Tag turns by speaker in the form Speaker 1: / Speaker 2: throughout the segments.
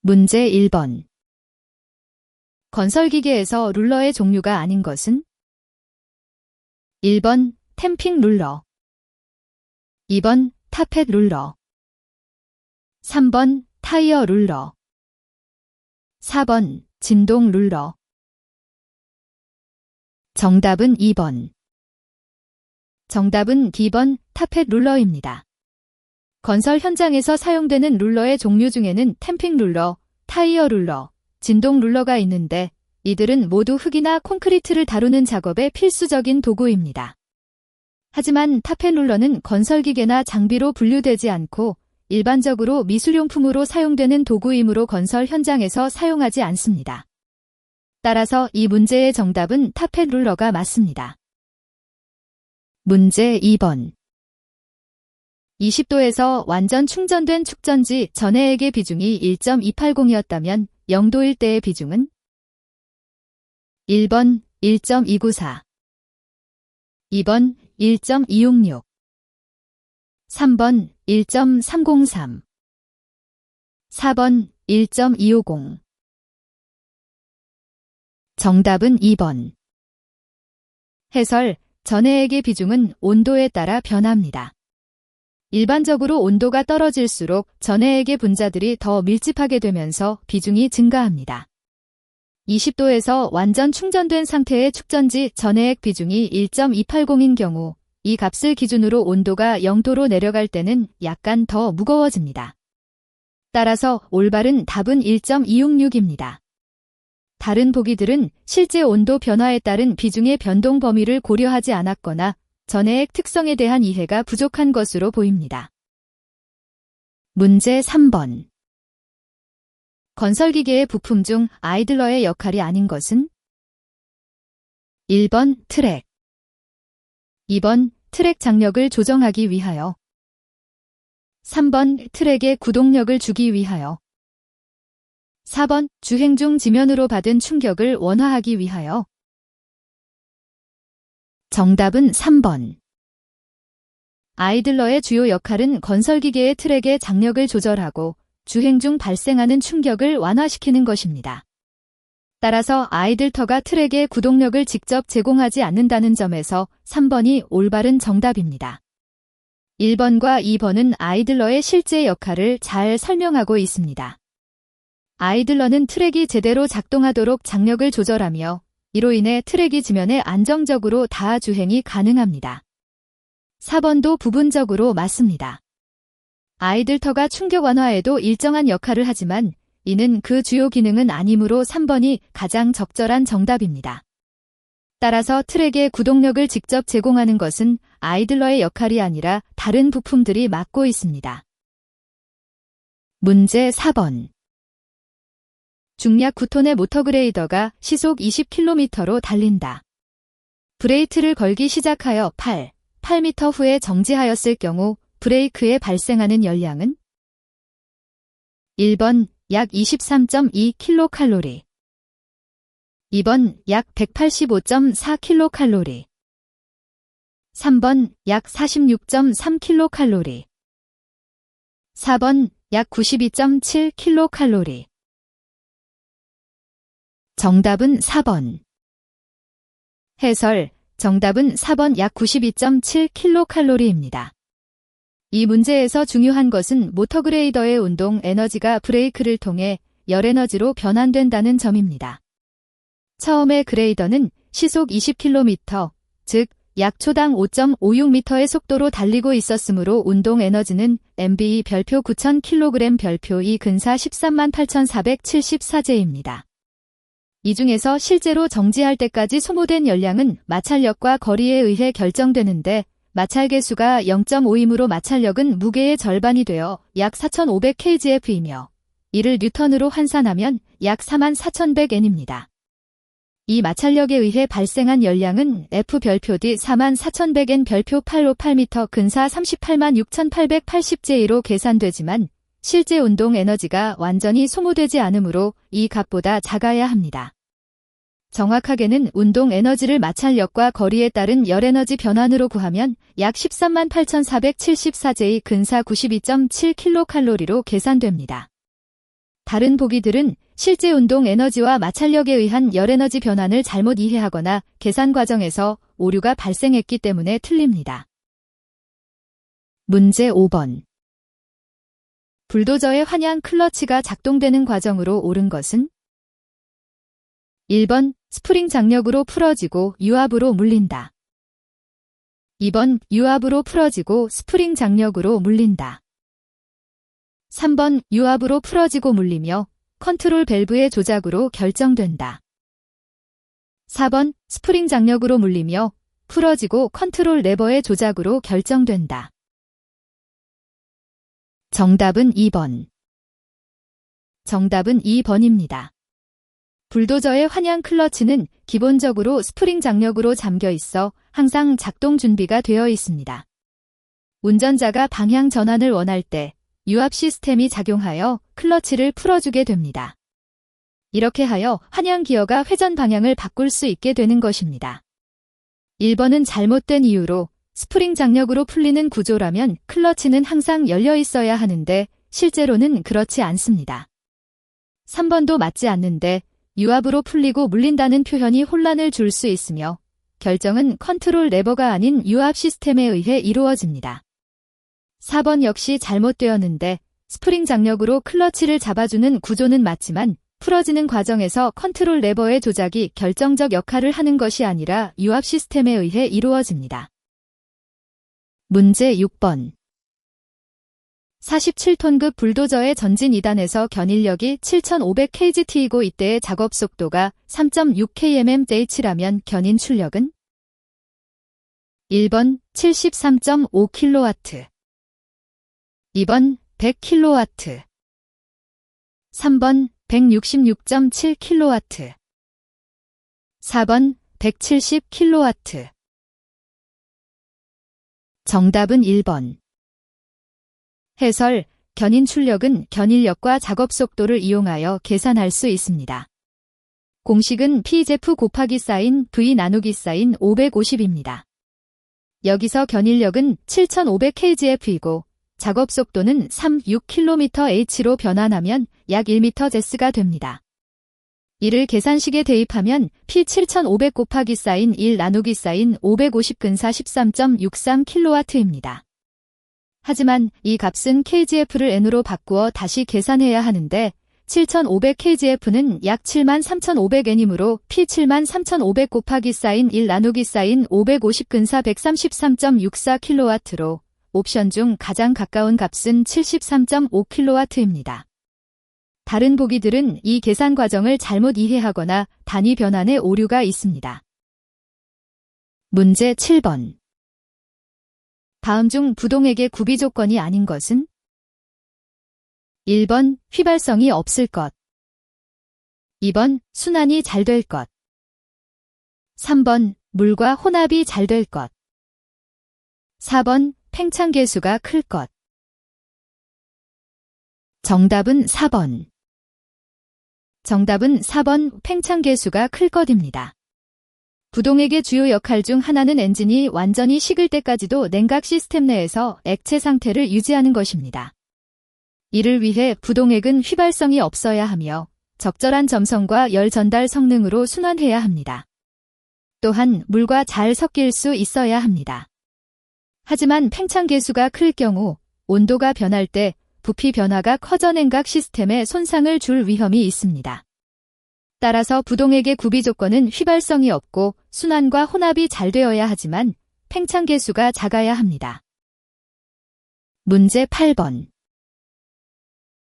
Speaker 1: 문제 1번. 건설기계에서 룰러의 종류가 아닌 것은? 1번 탬핑 룰러, 2번 타펫 룰러, 3번 타이어 룰러, 4번 진동 룰러. 정답은 2번. 정답은 D번 타펫 룰러입니다. 건설 현장에서 사용되는 룰러의 종류 중에는 탬핑 룰러, 타이어 룰러, 진동 룰러가 있는데 이들은 모두 흙이나 콘크리트를 다루는 작업에 필수적인 도구입니다. 하지만 타펫 룰러는 건설기계나 장비로 분류되지 않고 일반적으로 미술용품으로 사용되는 도구이므로 건설 현장에서 사용하지 않습니다. 따라서 이 문제의 정답은 타펫 룰러가 맞습니다. 문제 2번. 20도에서 완전 충전된 축전지 전해액의 비중이 1.280이었다면 0도일 때의 비중은? 1번 1.294, 2번 1.266, 3번 1.303, 4번 1.250. 정답은 2번. 해설, 전해액의 비중은 온도에 따라 변합니다. 일반적으로 온도가 떨어질수록 전해액의 분자들이 더 밀집하게 되면서 비중이 증가합니다. 20도에서 완전 충전된 상태의 축전지 전해액 비중이 1.280인 경우 이 값을 기준으로 온도가 0도로 내려갈 때는 약간 더 무거워집니다. 따라서 올바른 답은 1.266입니다. 다른 보기들은 실제 온도 변화에 따른 비중의 변동 범위를 고려하지 않았거나 전해액 특성에 대한 이해가 부족한 것으로 보입니다. 문제 3번. 건설기계의 부품 중 아이들러의 역할이 아닌 것은? 1번 트랙, 2번 트랙 장력을 조정하기 위하여, 3번 트랙에 구동력을 주기 위하여, 4번 주행 중 지면으로 받은 충격을 완화하기 위하여. 정답은 3번. 아이들러의 주요 역할은 건설기계의 트랙의 장력을 조절하고 주행 중 발생하는 충격을 완화시키는 것입니다. 따라서 아이들터가 트랙의 구동력을 직접 제공하지 않는다는 점에서 3번이 올바른 정답입니다. 1번과 2번은 아이들러의 실제 역할을 잘 설명하고 있습니다. 아이들러는 트랙이 제대로 작동하도록 장력을 조절하며 이로 인해 트랙이 지면에 안정적으로 닿아 주행이 가능합니다. 4번도 부분적으로 맞습니다. 아이들터가 충격 완화에도 일정한 역할을 하지만 이는 그 주요 기능은 아니므로 3번이 가장 적절한 정답입니다. 따라서 트랙의 구동력을 직접 제공하는 것은 아이들러의 역할이 아니라 다른 부품들이 맡고 있습니다. 문제 4번. 중약 9톤의 모터그레이더가 시속 20km로 달린다. 브레이크를 걸기 시작하여 8m 후에 정지하였을 경우 브레이크에 발생하는 열량은? 1번 약 23.2kcal, 2번 약 185.4kcal, 3번 약 46.3kcal, 4번 약 92.7kcal. 정답은 4번. 해설, 정답은 4번 약 92.7kcal입니다. 이 문제에서 중요한 것은 모터그레이더의 운동 에너지가 브레이크를 통해 열에너지로 변환된다는 점입니다. 처음에 그레이더는 시속 20km, 즉 약 초당 5.56m의 속도로 달리고 있었으므로 운동 에너지는 MB 별표 9000kg 별표 2 근사 138,474제입니다. 이 중에서 실제로 정지할 때까지 소모된 열량은 마찰력과 거리에 의해 결정되는데 마찰 개수가 0.5이므로 마찰력은 무게의 절반이 되어 약 4,500kgf이며 이를 뉴턴으로 환산하면 약 44,100N입니다. 이 마찰력에 의해 발생한 열량은 F 별표 D 44,100N 별표 858m 근사 386,880J로 계산되지만 실제 운동 에너지가 완전히 소모되지 않으므로 이 값보다 작아야 합니다. 정확하게는 운동 에너지를 마찰력과 거리에 따른 열에너지 변환으로 구하면 약 138,474J 근사 92.7kcal로 계산됩니다. 다른 보기들은 실제 운동 에너지와 마찰력에 의한 열에너지 변환을 잘못 이해하거나 계산 과정에서 오류가 발생했기 때문에 틀립니다. 문제 5번. 불도저의 환양 클러치가 작동되는 과정으로 옳은 것은? 1번 스프링 장력으로 풀어지고 유압으로 물린다. 2번 유압으로 풀어지고 스프링 장력으로 물린다. 3번 유압으로 풀어지고 물리며 컨트롤 밸브의 조작으로 결정된다. 4번 스프링 장력으로 물리며 풀어지고 컨트롤 레버의 조작으로 결정된다. 정답은 2번. 정답은 2번입니다. 불도저의 환양 클러치는 기본적으로 스프링 장력으로 잠겨 있어 항상 작동 준비가 되어 있습니다. 운전자가 방향 전환을 원할 때 유압 시스템이 작용하여 클러치를 풀어주게 됩니다. 이렇게 하여 환양 기어가 회전 방향을 바꿀 수 있게 되는 것입니다. 1번은 잘못된 이유로 스프링 장력으로 풀리는 구조라면 클러치는 항상 열려 있어야 하는데 실제로는 그렇지 않습니다. 3번도 맞지 않는데 유압으로 풀리고 물린다는 표현이 혼란을 줄 수 있으며 결정은 컨트롤 레버가 아닌 유압 시스템에 의해 이루어집니다. 4번 역시 잘못되었는데 스프링 장력으로 클러치를 잡아주는 구조는 맞지만 풀어지는 과정에서 컨트롤 레버의 조작이 결정적 역할을 하는 것이 아니라 유압 시스템에 의해 이루어집니다. 문제 6번. 47톤급 불도저의 전진 2단에서 견인력이 7500kgt이고 이때의 작업 속도가 3.6km/h라면 견인 출력은? 1번 73.5kW 2번 100kW 3번 166.7kW 4번 170kW 정답은 1번. 해설, 견인 출력은 견인력과 작업 속도를 이용하여 계산할 수 있습니다. 공식은 P제프 곱하기 사인 V 나누기 사인 550입니다. 여기서 견인력은 7500kgf이고 작업 속도는 36km/h로 변환하면 약 1m/s가 됩니다. 이를 계산식에 대입하면 P7500 곱하기 사인 1 나누기 사인 550 근사 13.63kW입니다. 하지만 이 값은 kgf를 n으로 바꾸어 다시 계산해야 하는데 7500kgf는 약 73,500n이므로 P73,500 곱하기 사인 1 나누기 사인 550 근사 133.64kW로 옵션 중 가장 가까운 값은 73.5kW입니다. 다른 보기들은 이 계산 과정을 잘못 이해하거나 단위 변환에 오류가 있습니다. 문제 7번. 다음 중 부동액의 구비 조건이 아닌 것은? 1번 휘발성이 없을 것 2번 순환이 잘 될 것 3번 물과 혼합이 잘 될 것 4번 팽창 계수가 클 것 정답은 4번. 정답은 4번 팽창 계수가 클 것입니다. 부동액의 주요 역할 중 하나는 엔진이 완전히 식을 때까지도 냉각 시스템 내에서 액체 상태를 유지하는 것입니다. 이를 위해 부동액은 휘발성이 없어야 하며 적절한 점성과 열 전달 성능으로 순환해야 합니다. 또한 물과 잘 섞일 수 있어야 합니다. 하지만 팽창 계수가 클 경우 온도가 변할 때 부피 변화가 커져 냉각 시스템에 손상을 줄 위험이 있습니다. 따라서 부동액의 구비 조건은 휘발성이 없고 순환과 혼합이 잘 되어야 하지만 팽창 계수가 작아야 합니다. 문제 8번.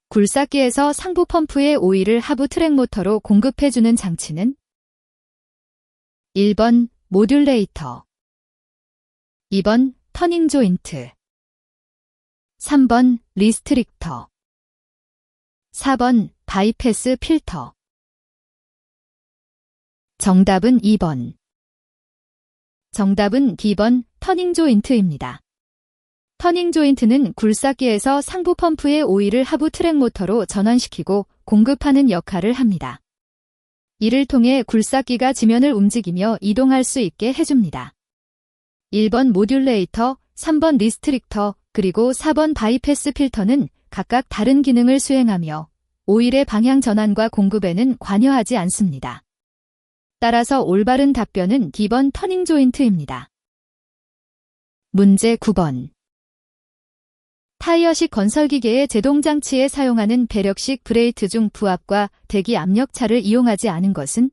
Speaker 1: 굴삭기에서 상부 펌프의 오일을 하부 트랙 모터로 공급해주는 장치는? 1번 모듈레이터 2번 터닝 조인트 3번 리스트릭터 4번 바이패스 필터 정답은 2번. 정답은 B번 터닝 조인트입니다. 터닝 조인트는 굴삭기에서 상부 펌프의 오일을 하부 트랙 모터로 전환시키고 공급하는 역할을 합니다. 이를 통해 굴삭기가 지면을 움직이며 이동할 수 있게 해줍니다. 1번 모듈레이터, 3번 리스트릭터, 그리고 4번 바이패스 필터는 각각 다른 기능을 수행하며 오일의 방향 전환과 공급에는 관여하지 않습니다. 따라서 올바른 답변은 D번 터닝 조인트입니다. 문제 9번. 타이어식 건설기계의 제동장치에 사용하는 배력식 브레이트 중 부압과 대기 압력차를 이용하지 않은 것은?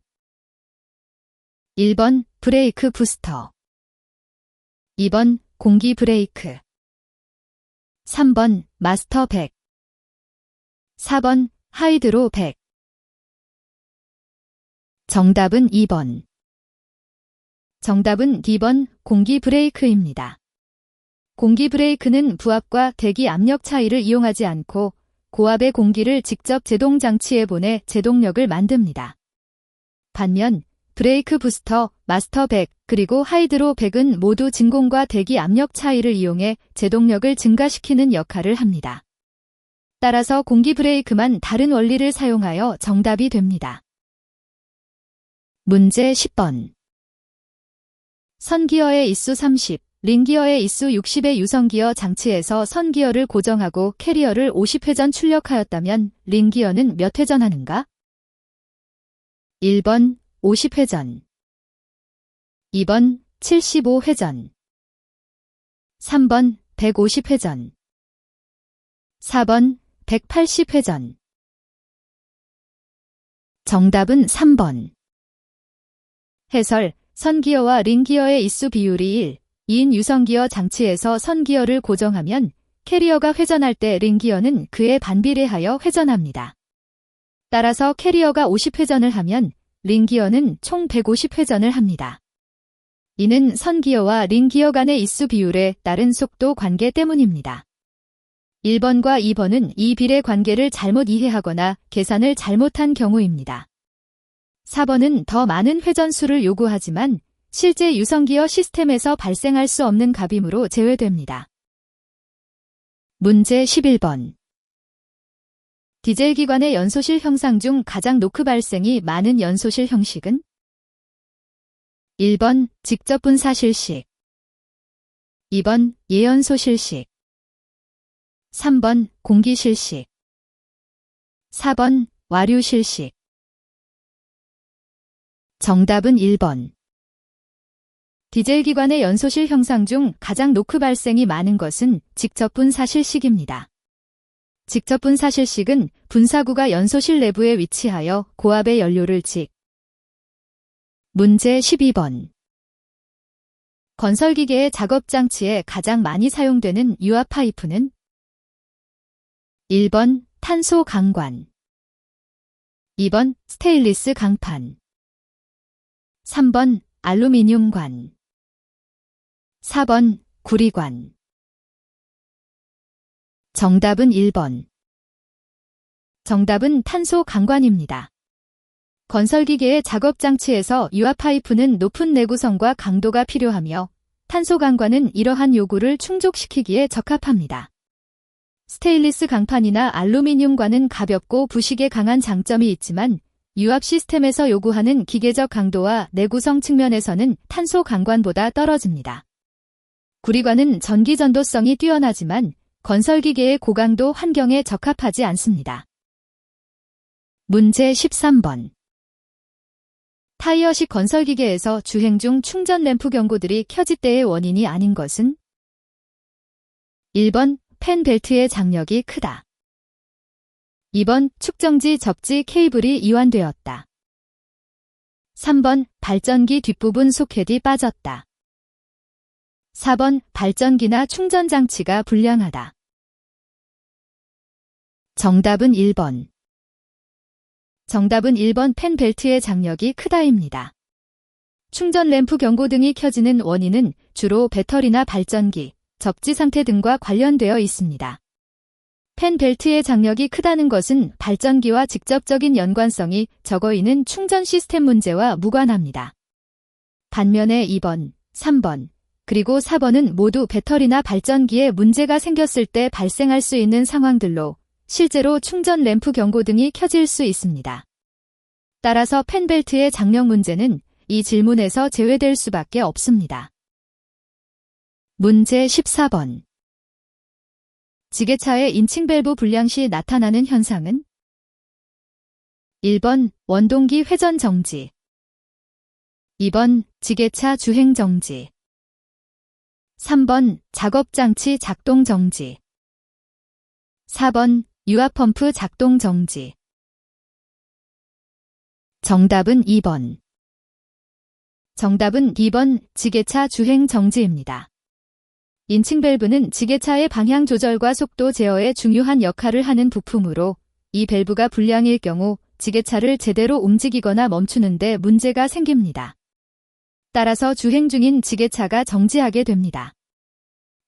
Speaker 1: 1번 브레이크 부스터, 2번 공기 브레이크, 3번 마스터 백, 4번 하이드로 백. 정답은 2번. 정답은 D번 공기 브레이크입니다. 공기 브레이크는 부압과 대기 압력 차이를 이용하지 않고 고압의 공기를 직접 제동장치에 보내 제동력을 만듭니다. 반면 브레이크 부스터, 마스터 백, 그리고 하이드로 백은 모두 진공과 대기 압력 차이를 이용해 제동력을 증가시키는 역할을 합니다. 따라서 공기 브레이크만 다른 원리를 사용하여 정답이 됩니다. 문제 10번. 선기어의 이수 30, 링기어의 이수 60의 유선기어 장치에서 선기어를 고정하고 캐리어를 50회전 출력하였다면 링기어는 몇 회전 하는가? 1번 50회전, 2번 75회전, 3번 150회전, 4번 180회전. 정답은 3번. 해설, 선기어와 링기어의 이수 비율이 1, 2인 유선기어 장치에서 선기어를 고정하면 캐리어가 회전할 때 링기어는 그에 반비례하여 회전합니다. 따라서 캐리어가 50회전을 하면 링기어는 총 150회전을 합니다. 이는 선기어와 링기어 간의 이수 비율에 따른 속도 관계 때문입니다. 1번과 2번은 이 비례 관계를 잘못 이해하거나 계산을 잘못한 경우입니다. 4번은 더 많은 회전수를 요구하지만 실제 유선기어 시스템에서 발생할 수 없는 값이므로 제외됩니다. 문제 11번. 디젤 기관의 연소실 형상 중 가장 노크 발생이 많은 연소실 형식은? 1번 직접 분사실식, 2번 예연소실식, 3번 공기실식, 4번 와류실식. 정답은 1번. 디젤 기관의 연소실 형상 중 가장 노크 발생이 많은 것은 직접 분사실식입니다. 직접 분사실식은 분사구가 연소실 내부에 위치하여 고압의 연료를 문제 12번. 건설기계의 작업장치에 가장 많이 사용되는 유압 파이프는? 1번 탄소 강관, 2번 스테인리스 강판, 3번 알루미늄관, 4번 구리관. 정답은 1번. 정답은 탄소 강관입니다. 건설기계의 작업장치에서 유압 파이프는 높은 내구성과 강도가 필요하며 탄소 강관은 이러한 요구를 충족시키기에 적합합니다. 스테인리스 강판이나 알루미늄관은 가볍고 부식에 강한 장점이 있지만 유압 시스템에서 요구하는 기계적 강도와 내구성 측면에서는 탄소 강관보다 떨어집니다. 구리관은 전기 전도성이 뛰어나지만 건설기계의 고강도 환경에 적합하지 않습니다. 문제 13번. 타이어식 건설기계에서 주행 중 충전 램프 경고들이 켜질 때의 원인이 아닌 것은? 1번 팬 벨트의 장력이 크다, 2번 축전지 접지 케이블이 이완되었다, 3번 발전기 뒷부분 소켓이 빠졌다, 4번 발전기나 충전장치가 불량하다. 정답은 1번. 정답은 1번 팬 벨트의 장력이 크다입니다. 충전 램프 경고등이 켜지는 원인은 주로 배터리나 발전기, 접지 상태 등과 관련되어 있습니다. 팬 벨트의 장력이 크다는 것은 발전기와 직접적인 연관성이 적어 있는 충전 시스템 문제와 무관합니다. 반면에 2번, 3번, 그리고 4번은 모두 배터리나 발전기에 문제가 생겼을 때 발생할 수 있는 상황들로 실제로 충전 램프 경고등이 켜질 수 있습니다. 따라서 팬벨트의 장력 문제는 이 질문에서 제외될 수밖에 없습니다. 문제 14번. 지게차의 인칭 밸브 불량 시 나타나는 현상은? 1번 원동기 회전 정지, 2번 지게차 주행 정지, 3번 작업장치 작동 정지, 4번 유압펌프 작동 정지. 정답은 2번. 정답은 2번 지게차 주행 정지입니다. 인칭 밸브는 지게차의 방향 조절과 속도 제어에 중요한 역할을 하는 부품으로 이 밸브가 불량일 경우 지게차를 제대로 움직이거나 멈추는 데 문제가 생깁니다. 따라서 주행 중인 지게차가 정지하게 됩니다.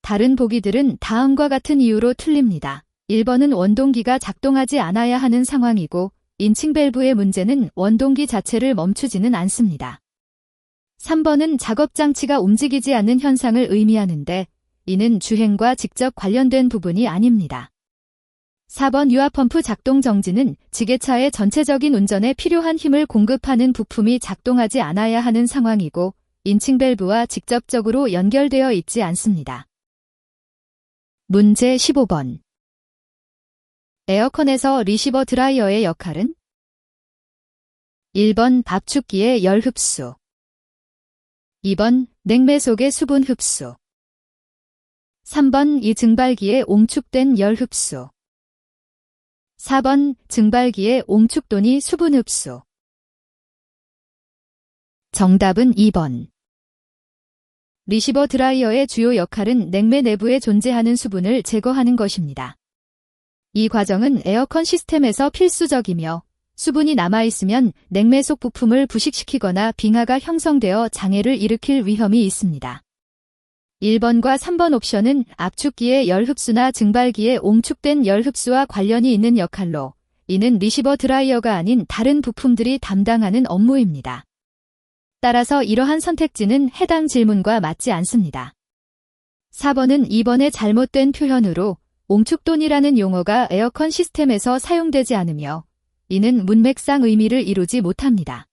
Speaker 1: 다른 보기들은 다음과 같은 이유로 틀립니다. 1번은 원동기가 작동하지 않아야 하는 상황이고 인칭 밸브의 문제는 원동기 자체를 멈추지는 않습니다. 3번은 작업장치가 움직이지 않는 현상을 의미하는데 이는 주행과 직접 관련된 부분이 아닙니다. 4번 유압펌프 작동 정지는 지게차의 전체적인 운전에 필요한 힘을 공급하는 부품이 작동하지 않아야 하는 상황이고 인칭 밸브와 직접적으로 연결되어 있지 않습니다. 문제 15번. 에어컨에서 리시버 드라이어의 역할은? 1번 밥축기의 열 흡수, 2번 냉매 속의 수분 흡수, 3번 이 증발기의 옹축된 열 흡수, 4번 증발기의 옹축도니 수분 흡수. 정답은 2번. 리시버 드라이어의 주요 역할은 냉매 내부에 존재하는 수분을 제거하는 것입니다. 이 과정은 에어컨 시스템에서 필수적이며 수분이 남아있으면 냉매 속 부품을 부식시키거나 빙하가 형성되어 장애를 일으킬 위험이 있습니다. 1번과 3번 옵션은 압축기의 열 흡수나 증발기의 옹축된 열 흡수와 관련이 있는 역할로 이는 리시버 드라이어가 아닌 다른 부품들이 담당하는 업무입니다. 따라서 이러한 선택지는 해당 질문과 맞지 않습니다. 4번은 2번의 잘못된 표현으로 옹축돈이라는 용어가 에어컨 시스템에서 사용되지 않으며 이는 문맥상 의미를 이루지 못합니다.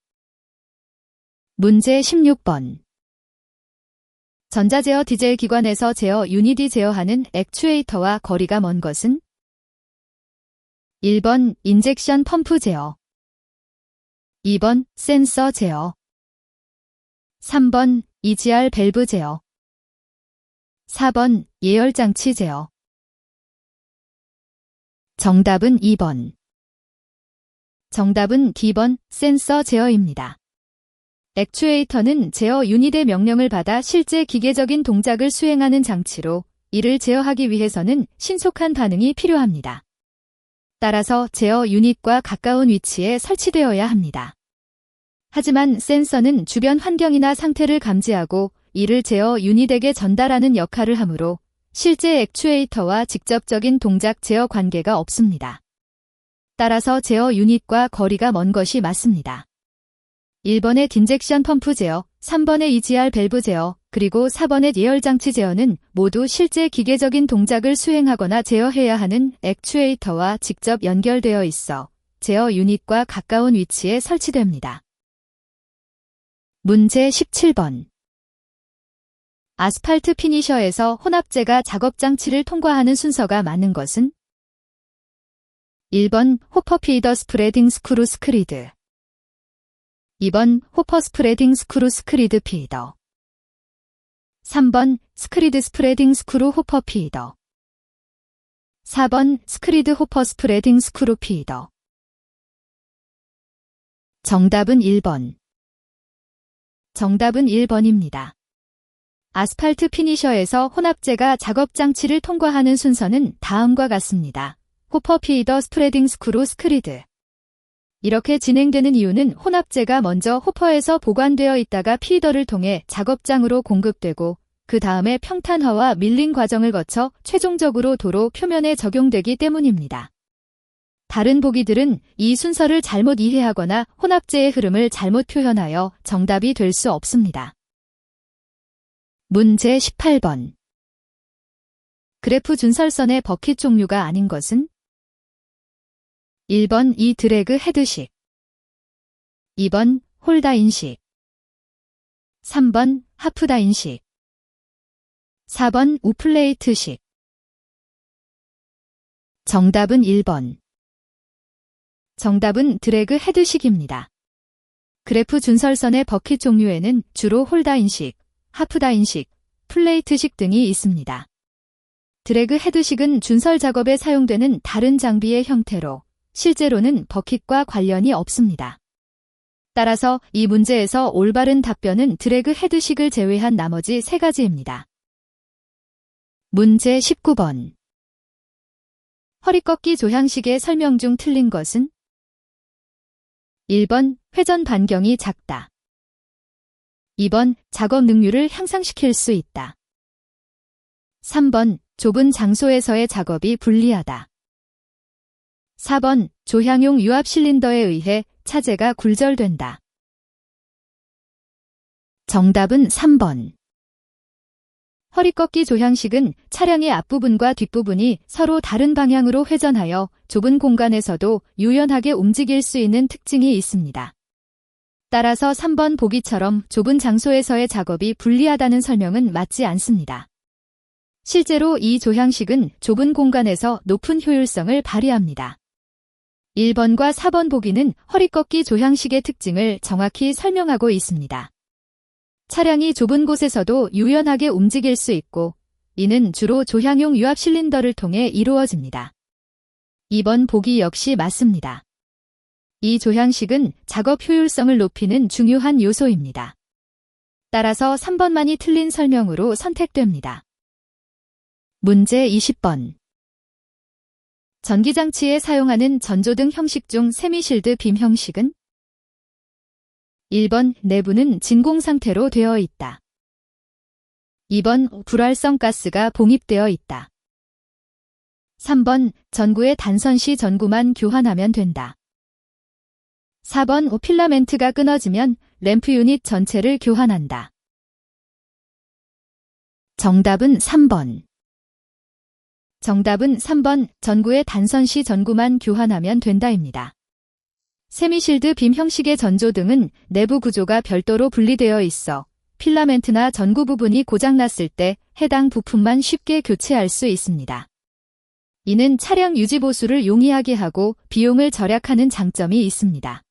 Speaker 1: 문제 16번. 전자제어 디젤 기관에서 제어 유닛이 제어하는 액추에이터와 거리가 먼 것은? 1번 인젝션 펌프 제어, 2번 센서 제어, 3번 EGR 밸브 제어, 4번 예열장치 제어. 정답은 2번. 정답은 D번 센서 제어입니다. 액추에이터는 제어 유닛의 명령을 받아 실제 기계적인 동작을 수행하는 장치로 이를 제어하기 위해서는 신속한 반응이 필요합니다. 따라서 제어 유닛과 가까운 위치에 설치되어야 합니다. 하지만 센서는 주변 환경이나 상태를 감지하고 이를 제어 유닛에게 전달하는 역할을 하므로 실제 액추에이터와 직접적인 동작 제어 관계가 없습니다. 따라서 제어 유닛과 거리가 먼 것이 맞습니다. 1번의 인젝션 펌프 제어, 3번의 EGR 밸브 제어, 그리고 4번의 예열장치 제어는 모두 실제 기계적인 동작을 수행하거나 제어해야 하는 액추에이터와 직접 연결되어 있어 제어 유닛과 가까운 위치에 설치됩니다. 문제 17번. 아스팔트 피니셔에서 혼합제가 작업장치를 통과하는 순서가 맞는 것은? 1번 호퍼 피더 스프레딩 스크루 스크리드, 2번 호퍼 스프레딩 스크루 스크리드 피더, 3번 스크리드 스프레딩 스크루 호퍼 피더, 4번 스크리드 호퍼 스프레딩 스크루 피더. 정답은 1번. 정답은 1번입니다. 아스팔트 피니셔에서 혼합제가 작업장치를 통과하는 순서는 다음과 같습니다. 호퍼 피더 스프레딩 스크루 스크리드. 이렇게 진행되는 이유는 혼합제가 먼저 호퍼에서 보관되어 있다가 피더를 통해 작업장으로 공급되고 그 다음에 평탄화와 밀링 과정을 거쳐 최종적으로 도로 표면에 적용되기 때문입니다. 다른 보기들은 이 순서를 잘못 이해하거나 혼합제의 흐름을 잘못 표현하여 정답이 될 수 없습니다. 문제 18번. 그래프 준설선의 버킷 종류가 아닌 것은? 1번 이 드래그 헤드식, 2번 홀다인식, 3번 하프다인식, 4번 우플레이트식. 정답은 1번. 정답은 드래그 헤드식입니다. 그래프 준설선의 버킷 종류에는 주로 홀다인식, 하프다인식, 플레이트식 등이 있습니다. 드래그 헤드식은 준설 작업에 사용되는 다른 장비의 형태로 실제로는 버킷과 관련이 없습니다. 따라서 이 문제에서 올바른 답변은 드래그 헤드식을 제외한 나머지 세 가지입니다. 문제 19번. 허리 꺾기 조향식의 설명 중 틀린 것은? 1번 회전 반경이 작다. 2번 작업 능률을 향상시킬 수 있다. 3번 좁은 장소에서의 작업이 불리하다. 4번 조향용 유압 실린더에 의해 차제가 굴절된다. 정답은 3번. 허리 꺾기 조향식은 차량의 앞부분과 뒷부분이 서로 다른 방향으로 회전하여 좁은 공간에서도 유연하게 움직일 수 있는 특징이 있습니다. 따라서 3번 보기처럼 좁은 장소에서의 작업이 불리하다는 설명은 맞지 않습니다. 실제로 이 조향식은 좁은 공간에서 높은 효율성을 발휘합니다. 1번과 4번 보기는 허리 꺾기 조향식의 특징을 정확히 설명하고 있습니다. 차량이 좁은 곳에서도 유연하게 움직일 수 있고, 이는 주로 조향용 유압 실린더를 통해 이루어집니다. 2번 보기 역시 맞습니다. 이 조향식은 작업 효율성을 높이는 중요한 요소입니다. 따라서 3번만이 틀린 설명으로 선택됩니다. 문제 20번. 전기장치에 사용하는 전조등 형식 중 세미실드 빔 형식은? 1번 내부는 진공 상태로 되어 있다. 2번 불활성 가스가 봉입되어 있다. 3번 전구의 단선 시 전구만 교환하면 된다. 4번 필라멘트가 끊어지면 램프 유닛 전체를 교환한다. 정답은 3번. 정답은 3번 전구의 단선 시 전구만 교환하면 된다입니다. 세미실드 빔 형식의 전조등은 내부 구조가 별도로 분리되어 있어 필라멘트나 전구 부분이 고장났을 때 해당 부품만 쉽게 교체할 수 있습니다. 이는 차량 유지 보수를 용이하게 하고 비용을 절약하는 장점이 있습니다.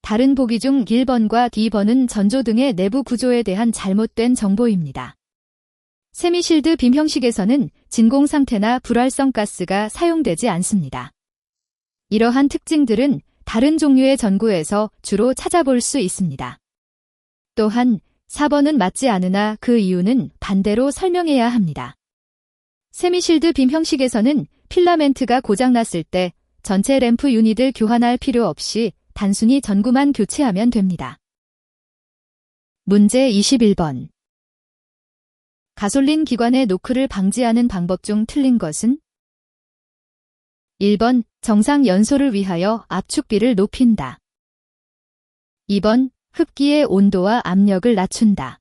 Speaker 1: 다른 보기 중 1번과 D번은 전조등의 내부 구조에 대한 잘못된 정보입니다. 세미실드 빔 형식에서는 진공 상태나 불활성 가스가 사용되지 않습니다. 이러한 특징들은 다른 종류의 전구에서 주로 찾아볼 수 있습니다. 또한 4번은 맞지 않으나 그 이유는 반대로 설명해야 합니다. 세미실드 빔 형식에서는 필라멘트가 고장났을 때 전체 램프 유닛을 교환할 필요 없이 단순히 전구만 교체하면 됩니다. 문제 21번. 가솔린 기관의 노크를 방지하는 방법 중 틀린 것은? 1번 정상 연소를 위하여 압축비를 높인다. 2번 흡기의 온도와 압력을 낮춘다.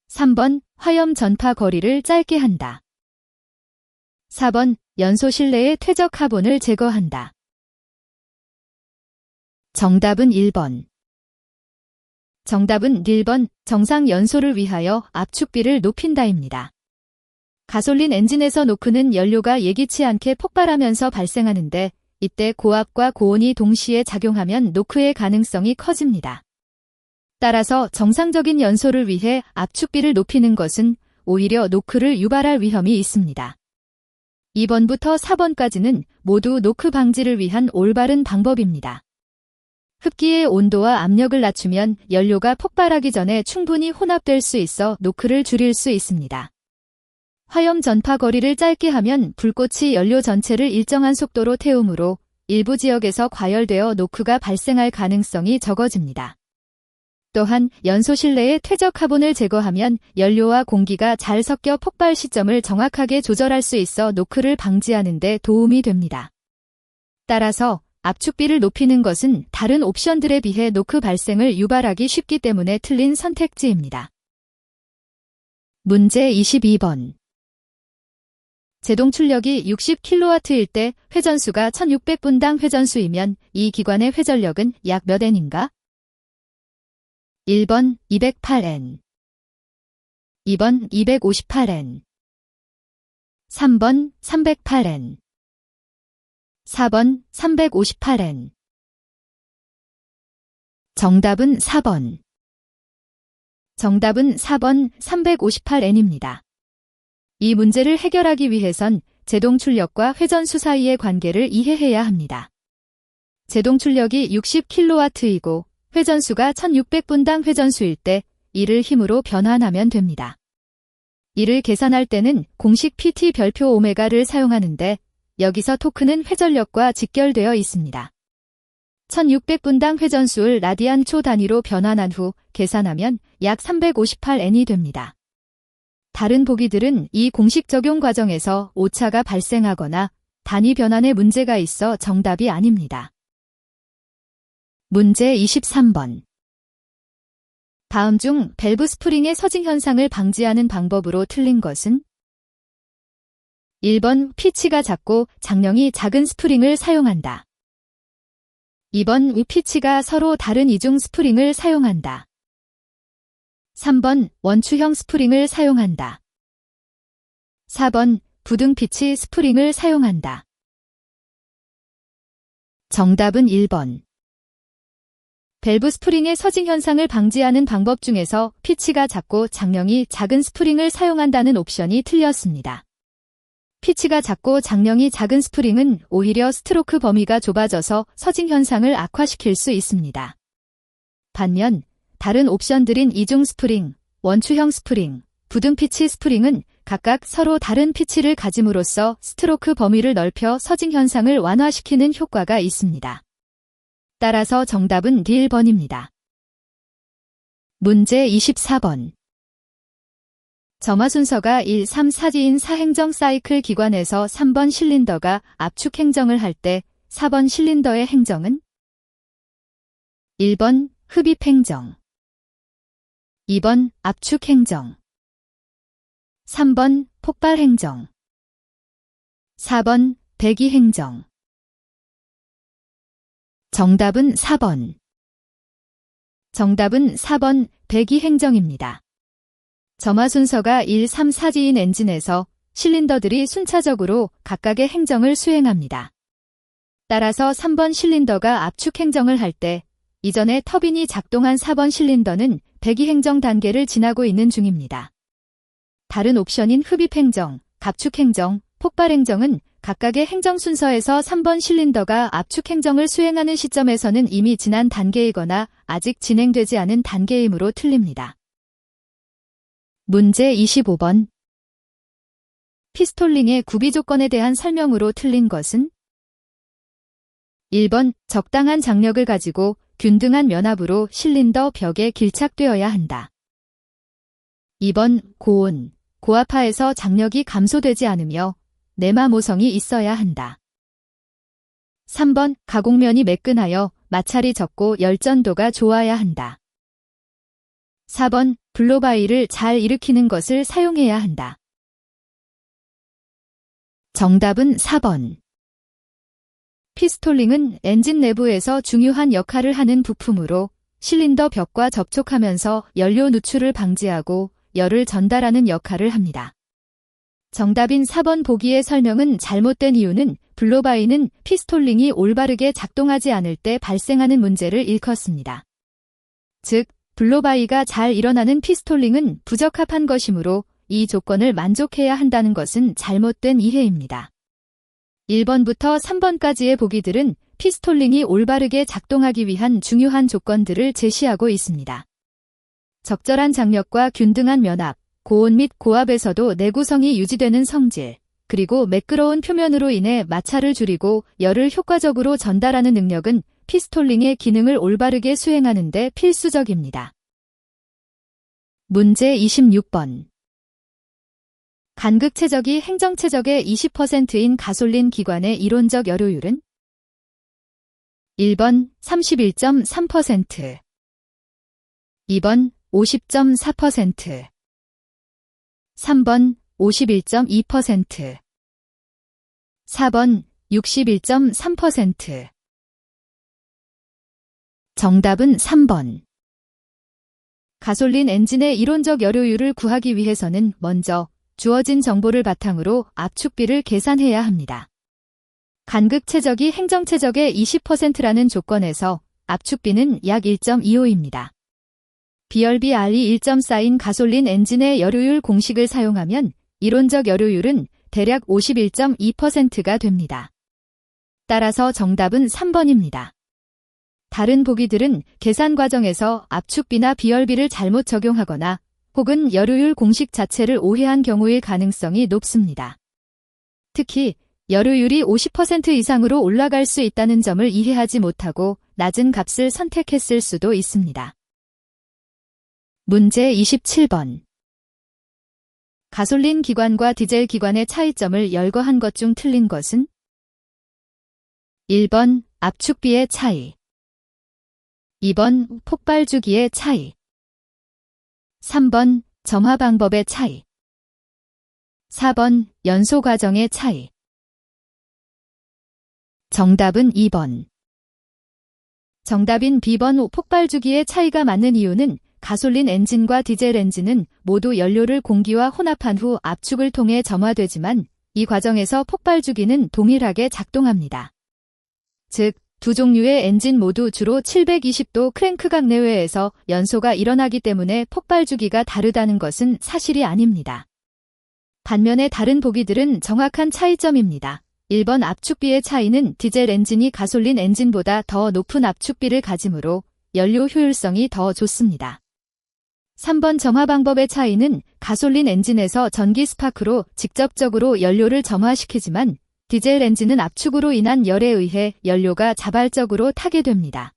Speaker 1: 3번 화염 전파 거리를 짧게 한다. 4번 연소 실내의 퇴적 카본을 제거한다. 정답은 1번. 정답은 1번 정상 연소를 위하여 압축비를 높인다입니다. 가솔린 엔진에서 노크는 연료가 예기치 않게 폭발하면서 발생하는데 이때 고압과 고온이 동시에 작용하면 노크의 가능성이 커집니다. 따라서 정상적인 연소를 위해 압축비를 높이는 것은 오히려 노크를 유발할 위험이 있습니다. 2번부터 4번까지는 모두 노크 방지를 위한 올바른 방법입니다. 흡기의 온도와 압력을 낮추면 연료가 폭발하기 전에 충분히 혼합될 수 있어 노크를 줄일 수 있습니다. 화염 전파 거리를 짧게 하면 불꽃이 연료 전체를 일정한 속도로 태우므로 일부 지역에서 과열되어 노크가 발생할 가능성이 적어집니다. 또한 연소 실내의 퇴적 카본을 제거하면 연료와 공기가 잘 섞여 폭발 시점을 정확하게 조절할 수 있어 노크를 방지하는 데 도움이 됩니다. 따라서 압축비를 높이는 것은 다른 옵션들에 비해 노크 발생을 유발하기 쉽기 때문에 틀린 선택지입니다. 문제 22번. 제동 출력이 60kW일 때 회전수가 1600분당 회전수이면 이 기관의 회전력은 약 몇 N인가? 1번 208N, 2번 258N, 3번 308N, 4번 358N. 정답은 4번. 정답은 4번 358N입니다. 이 문제를 해결하기 위해선 제동 출력과 회전수 사이의 관계를 이해해야 합니다. 제동 출력이 60kW이고 회전수가 1600분당 회전수일 때 이를 힘으로 변환하면 됩니다. 이를 계산할 때는 공식 PT 별표 오메가를 사용하는데 여기서 토크는 회전력과 직결되어 있습니다. 1600분당 회전수를 라디안 초 단위로 변환한 후 계산하면 약 358N이 됩니다. 다른 보기들은 이 공식 적용 과정에서 오차가 발생하거나 단위 변환에 문제가 있어 정답이 아닙니다. 문제 23번. 다음 중 밸브 스프링의 서징 현상을 방지하는 방법으로 틀린 것은? 1번 피치가 작고 장력이 작은 스프링을 사용한다. 2번 피치가 서로 다른 이중 스프링을 사용한다. 3번 원추형 스프링을 사용한다. 4번 부등 피치 스프링을 사용한다. 정답은 1번. 밸브 스프링의 서징 현상을 방지하는 방법 중에서 피치가 작고 장력이 작은 스프링을 사용한다는 옵션이 틀렸습니다. 피치가 작고 장력이 작은 스프링은 오히려 스트로크 범위가 좁아져서 서징 현상을 악화시킬 수 있습니다. 반면 다른 옵션들인 이중 스프링, 원추형 스프링, 부등 피치 스프링은 각각 서로 다른 피치를 가짐으로써 스트로크 범위를 넓혀 서징 현상을 완화시키는 효과가 있습니다. 따라서 정답은 D1번입니다. 문제 24번. 점화 순서가 1, 3, 4지인 4행정 사이클 기관에서 3번 실린더가 압축 행정을 할 때 4번 실린더의 행정은? 1번 흡입 행정, 2번 압축 행정, 3번 폭발 행정, 4번 배기 행정. 정답은 4번. 정답은 4번 배기 행정입니다. 점화 순서가 1, 3, 4지인 엔진에서 실린더들이 순차적으로 각각의 행정을 수행합니다. 따라서 3번 실린더가 압축 행정을 할 때 이전에 터빈이 작동한 4번 실린더는 배기 행정 단계를 지나고 있는 중입니다. 다른 옵션인 흡입 행정, 압축 행정, 폭발 행정은 각각의 행정 순서에서 3번 실린더가 압축 행정을 수행하는 시점에서는 이미 지난 단계이거나 아직 진행되지 않은 단계이므로 틀립니다. 문제 25번. 피스톨링의 구비 조건에 대한 설명으로 틀린 것은? 1번 적당한 장력을 가지고 균등한 면압으로 실린더 벽에 길착되어야 한다. 2번 고온, 고압하에서 장력이 감소되지 않으며 내마 모성이 있어야 한다. 3번 가공면이 매끈하여 마찰이 적고 열전도가 좋아야 한다. 4번 블로바이를 잘 일으키는 것을 사용해야 한다. 정답은 4번. 피스톨링은 엔진 내부에서 중요한 역할을 하는 부품으로 실린더 벽과 접촉하면서 연료 누출을 방지하고 열을 전달하는 역할을 합니다. 정답인 4번 보기의 설명은 잘못된 이유는 블로바이는 피스톨링이 올바르게 작동하지 않을 때 발생하는 문제를 일컫습니다. 즉, 블로바이가 잘 일어나는 피스톨링은 부적합한 것이므로 이 조건을 만족해야 한다는 것은 잘못된 이해입니다. 1번부터 3번까지의 보기들은 피스톨링이 올바르게 작동하기 위한 중요한 조건들을 제시하고 있습니다. 적절한 장력과 균등한 면압, 고온 및 고압에서도 내구성이 유지되는 성질, 그리고 매끄러운 표면으로 인해 마찰을 줄이고 열을 효과적으로 전달하는 능력은 피스톨링의 기능을 올바르게 수행하는 데 필수적입니다. 문제 26번. 간극 최적이 행정 최적의 20%인 가솔린 기관의 이론적 여료율은? 1번 31.3%, 2번 50.4%, 3번 51.2%, 4번 61.3%. 정답은 3번. 가솔린 엔진의 이론적 여료율을 구하기 위해서는 먼저 주어진 정보를 바탕으로 압축비를 계산해야 합니다. 간극 최적이 행정 최적의 20%라는 조건에서 압축비는 약 1.25입니다. BRB RE 1.4인 가솔린 엔진의 여료율 공식을 사용하면 이론적 여료율은 대략 51.2%가 됩니다. 따라서 정답은 3번입니다. 다른 보기들은 계산 과정에서 압축비나 비열비를 잘못 적용하거나 혹은 여료율 공식 자체를 오해한 경우일 가능성이 높습니다. 특히 여료율이 50% 이상으로 올라갈 수 있다는 점을 이해하지 못하고 낮은 값을 선택했을 수도 있습니다. 문제 27번. 가솔린 기관과 디젤 기관의 차이점을 열거한 것 중 틀린 것은? 1번 압축비의 차이, 2번 폭발 주기의 차이, 3번 점화 방법의 차이, 4번 연소 과정의 차이. 정답은 2번. 정답인 B번 폭발 주기의 차이가 맞는 이유는 가솔린 엔진과 디젤 엔진은 모두 연료를 공기와 혼합한 후 압축을 통해 점화되지만 이 과정에서 폭발 주기는 동일하게 작동합니다. 즉, 두 종류의 엔진 모두 주로 720도 크랭크각 내외에서 연소가 일어나기 때문에 폭발 주기가 다르다는 것은 사실이 아닙니다. 반면에 다른 보기들은 정확한 차이점입니다. 1번 압축비의 차이는 디젤 엔진이 가솔린 엔진보다 더 높은 압축비를 가지므로 연료 효율성이 더 좋습니다. 3번 점화 방법의 차이는 가솔린 엔진에서 전기 스파크로 직접적으로 연료를 점화시키지만 디젤 엔진은 압축으로 인한 열에 의해 연료가 자발적으로 타게 됩니다.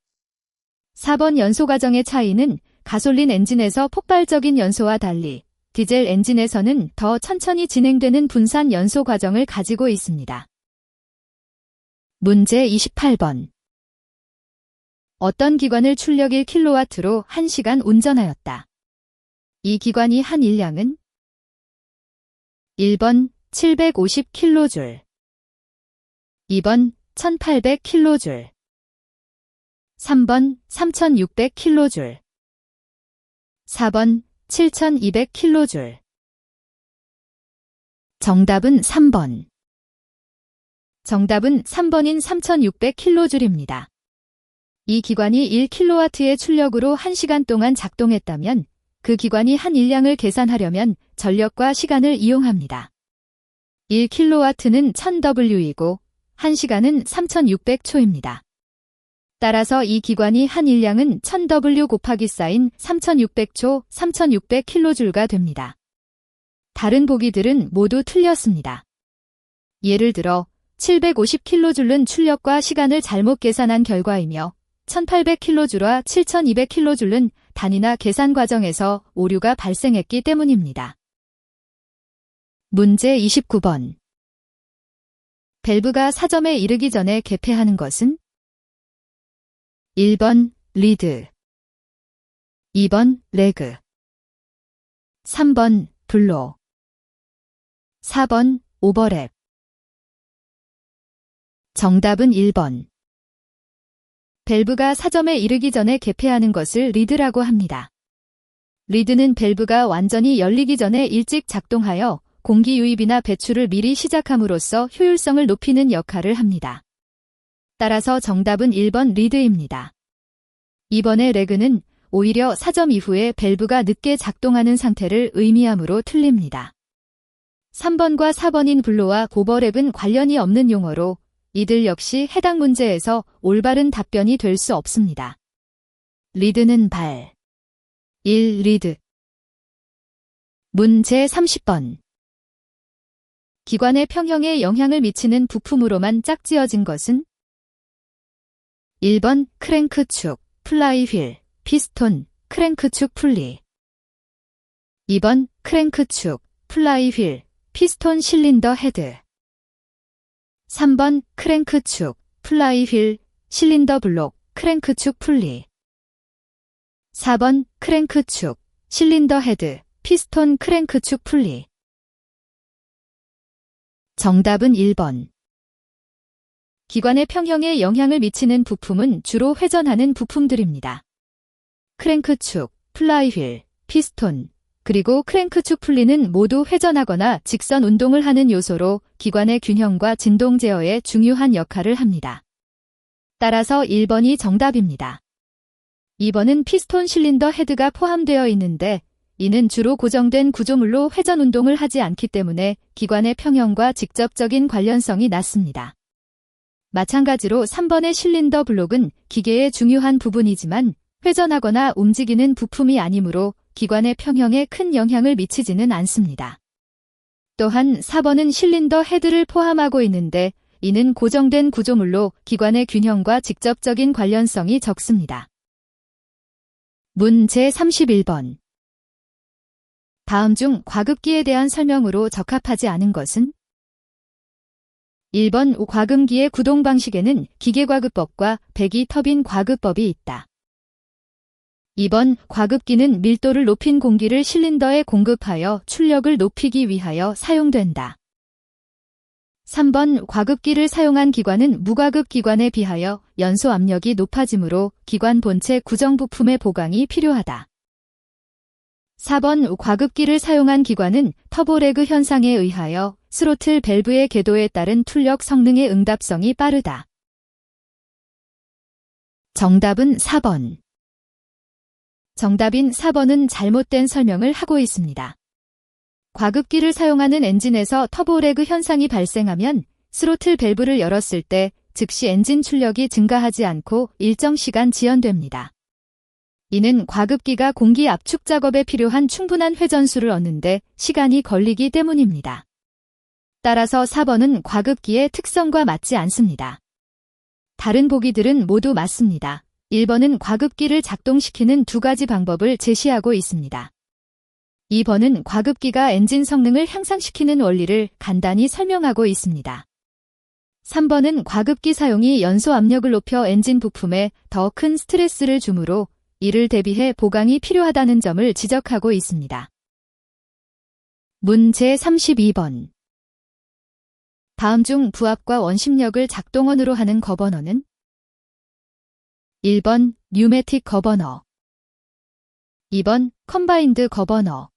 Speaker 1: 4번 연소 과정의 차이는 가솔린 엔진에서 폭발적인 연소와 달리 디젤 엔진에서는 더 천천히 진행되는 분산 연소 과정을 가지고 있습니다. 문제 28번. 어떤 기관을 출력 1kW로 1시간 운전하였다. 이 기관이 한 일량은? 1번 750kJ, 2번 1800kJ, 3번 3600kJ, 4번 7200kJ. 정답은 3번. 정답은 3번인 3600kJ입니다. 이 기관이 1kW의 출력으로 1시간 동안 작동했다면 그 기관이 한 일량을 계산하려면 전력과 시간을 이용합니다. 1kW는 1000W이고 1시간은 3600초입니다. 따라서 이 기관이 한 일량은 1000W 곱하기 쌓인 3600초 3600kJ가 됩니다. 다른 보기들은 모두 틀렸습니다. 예를 들어 750kJ는 출력과 시간을 잘못 계산한 결과이며 1800kJ와 7200kJ는 단위나 계산 과정에서 오류가 발생했기 때문입니다. 문제 29번. 밸브가 사점에 이르기 전에 개폐하는 것은? 1번 리드, 2번 레그, 3번 블로, 4번 오버랩. 정답은 1번. 밸브가 사점에 이르기 전에 개폐하는 것을 리드라고 합니다. 리드는 밸브가 완전히 열리기 전에 일찍 작동하여 공기 유입이나 배출을 미리 시작함으로써 효율성을 높이는 역할을 합니다. 따라서 정답은 1번 리드입니다. 2번의 레그는 오히려 사점 이후에 밸브가 늦게 작동하는 상태를 의미하므로 틀립니다. 3번과 4번인 블로와 오버랩은 관련이 없는 용어로 이들 역시 해당 문제에서 올바른 답변이 될 수 없습니다. 리드는 발. 1. 리드. 문제 30번. 기관의 평형에 영향을 미치는 부품으로만 짝지어진 것은? 1번 크랭크축, 플라이휠, 피스톤, 크랭크축 풀리. 2번 크랭크축, 플라이휠, 피스톤 실린더 헤드. 3번 크랭크축, 플라이휠, 실린더 블록, 크랭크축 풀리. 4번 크랭크축, 실린더 헤드, 피스톤 크랭크축 풀리. 정답은 1번. 기관의 평형에 영향을 미치는 부품은 주로 회전하는 부품들입니다. 크랭크축, 플라이휠, 피스톤, 그리고 크랭크축 풀리는 모두 회전하거나 직선 운동을 하는 요소로 기관의 균형과 진동 제어에 중요한 역할을 합니다. 따라서 1번이 정답입니다. 2번은 피스톤 실린더 헤드가 포함되어 있는데 이는 주로 고정된 구조물로 회전 운동을 하지 않기 때문에 기관의 평형과 직접적인 관련성이 낮습니다. 마찬가지로 3번의 실린더 블록은 기계의 중요한 부분이지만 회전하거나 움직이는 부품이 아니므로 기관의 평형에 큰 영향을 미치지는 않습니다. 또한 4번은 실린더 헤드를 포함하고 있는데 이는 고정된 구조물로 기관의 균형과 직접적인 관련성이 적습니다. 문 제31번. 다음 중 과급기에 대한 설명으로 적합하지 않은 것은? 1번 과금기의 구동 방식에는 기계과급법과 배기 터빈 과급법이 있다. 2번 과급기는 밀도를 높인 공기를 실린더에 공급하여 출력을 높이기 위하여 사용된다. 3번 과급기를 사용한 기관은 무과급 기관에 비하여 연소 압력이 높아지므로 기관 본체 구정 부품의 보강이 필요하다. 4번 과급기를 사용한 기관은 터보레그 현상에 의하여 스로틀 밸브의 궤도에 따른 출력 성능의 응답성이 빠르다. 정답은 4번. 정답인 4번은 잘못된 설명을 하고 있습니다. 과급기를 사용하는 엔진에서 터보레그 현상이 발생하면 스로틀 밸브를 열었을 때 즉시 엔진 출력이 증가하지 않고 일정 시간 지연됩니다. 이는 과급기가 공기 압축 작업에 필요한 충분한 회전수를 얻는데 시간이 걸리기 때문입니다. 따라서 4번은 과급기의 특성과 맞지 않습니다. 다른 보기들은 모두 맞습니다. 1번은 과급기를 작동시키는 두 가지 방법을 제시하고 있습니다. 2번은 과급기가 엔진 성능을 향상시키는 원리를 간단히 설명하고 있습니다. 3번은 과급기 사용이 연소 압력을 높여 엔진 부품에 더 큰 스트레스를 주므로 이를 대비해 보강이 필요하다는 점을 지적하고 있습니다. 문 제32번. 다음 중 부압과 원심력을 작동원으로 하는 거버너는? 1번 뉴매틱 거버너, 2번 컴바인드 거버너,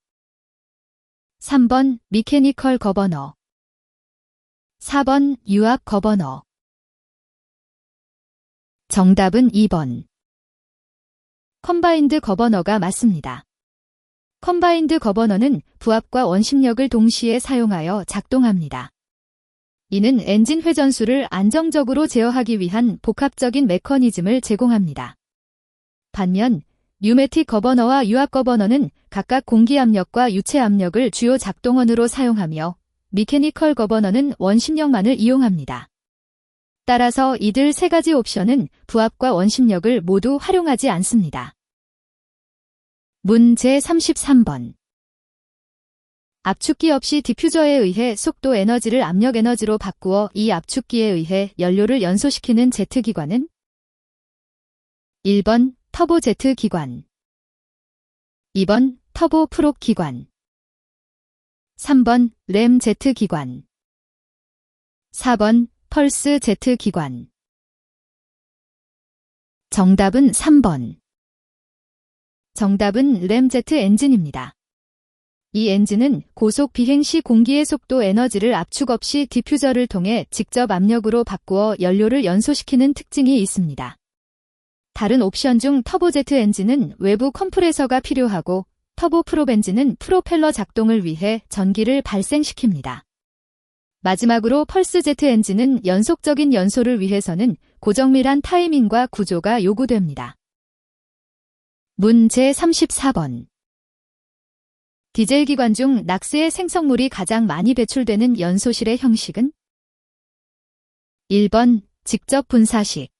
Speaker 1: 3번 미케니컬 거버너, 4번 유압 거버너. 정답은 2번. 컴바인드 거버너가 맞습니다. 컴바인드 거버너는 부압과 원심력을 동시에 사용하여 작동합니다. 이는 엔진 회전수를 안정적으로 제어하기 위한 복합적인 메커니즘을 제공합니다. 반면 뉴매틱 거버너와 유압 거버너는 각각 공기 압력과 유체 압력을 주요 작동원으로 사용하며 미케니컬 거버너는 원심력만을 이용합니다. 따라서 이들 세 가지 옵션은 부압과 원심력을 모두 활용하지 않습니다. 문 제33번. 압축기 없이 디퓨저에 의해 속도 에너지를 압력 에너지로 바꾸어 이 압축기에 의해 연료를 연소시키는 제트기관은? 1번 터보 제트기관, 2번 터보 프롭 기관, 3번 램 제트기관, 4번 펄스 제트기관. 정답은 3번. 정답은 램제트 엔진입니다. 이 엔진은 고속 비행 시 공기의 속도 에너지를 압축 없이 디퓨저를 통해 직접 압력으로 바꾸어 연료를 연소시키는 특징이 있습니다. 다른 옵션 중 터보제트 엔진은 외부 컴프레서가 필요하고 터보 프롭 엔진은 프로펠러 작동을 위해 전기를 발생시킵니다. 마지막으로 펄스 제트 엔진은 연속적인 연소를 위해서는 고정밀한 타이밍과 구조가 요구됩니다. 문 제34번. 디젤 기관 중 낙스의 생성물이 가장 많이 배출되는 연소실의 형식은? 1번 직접 분사식,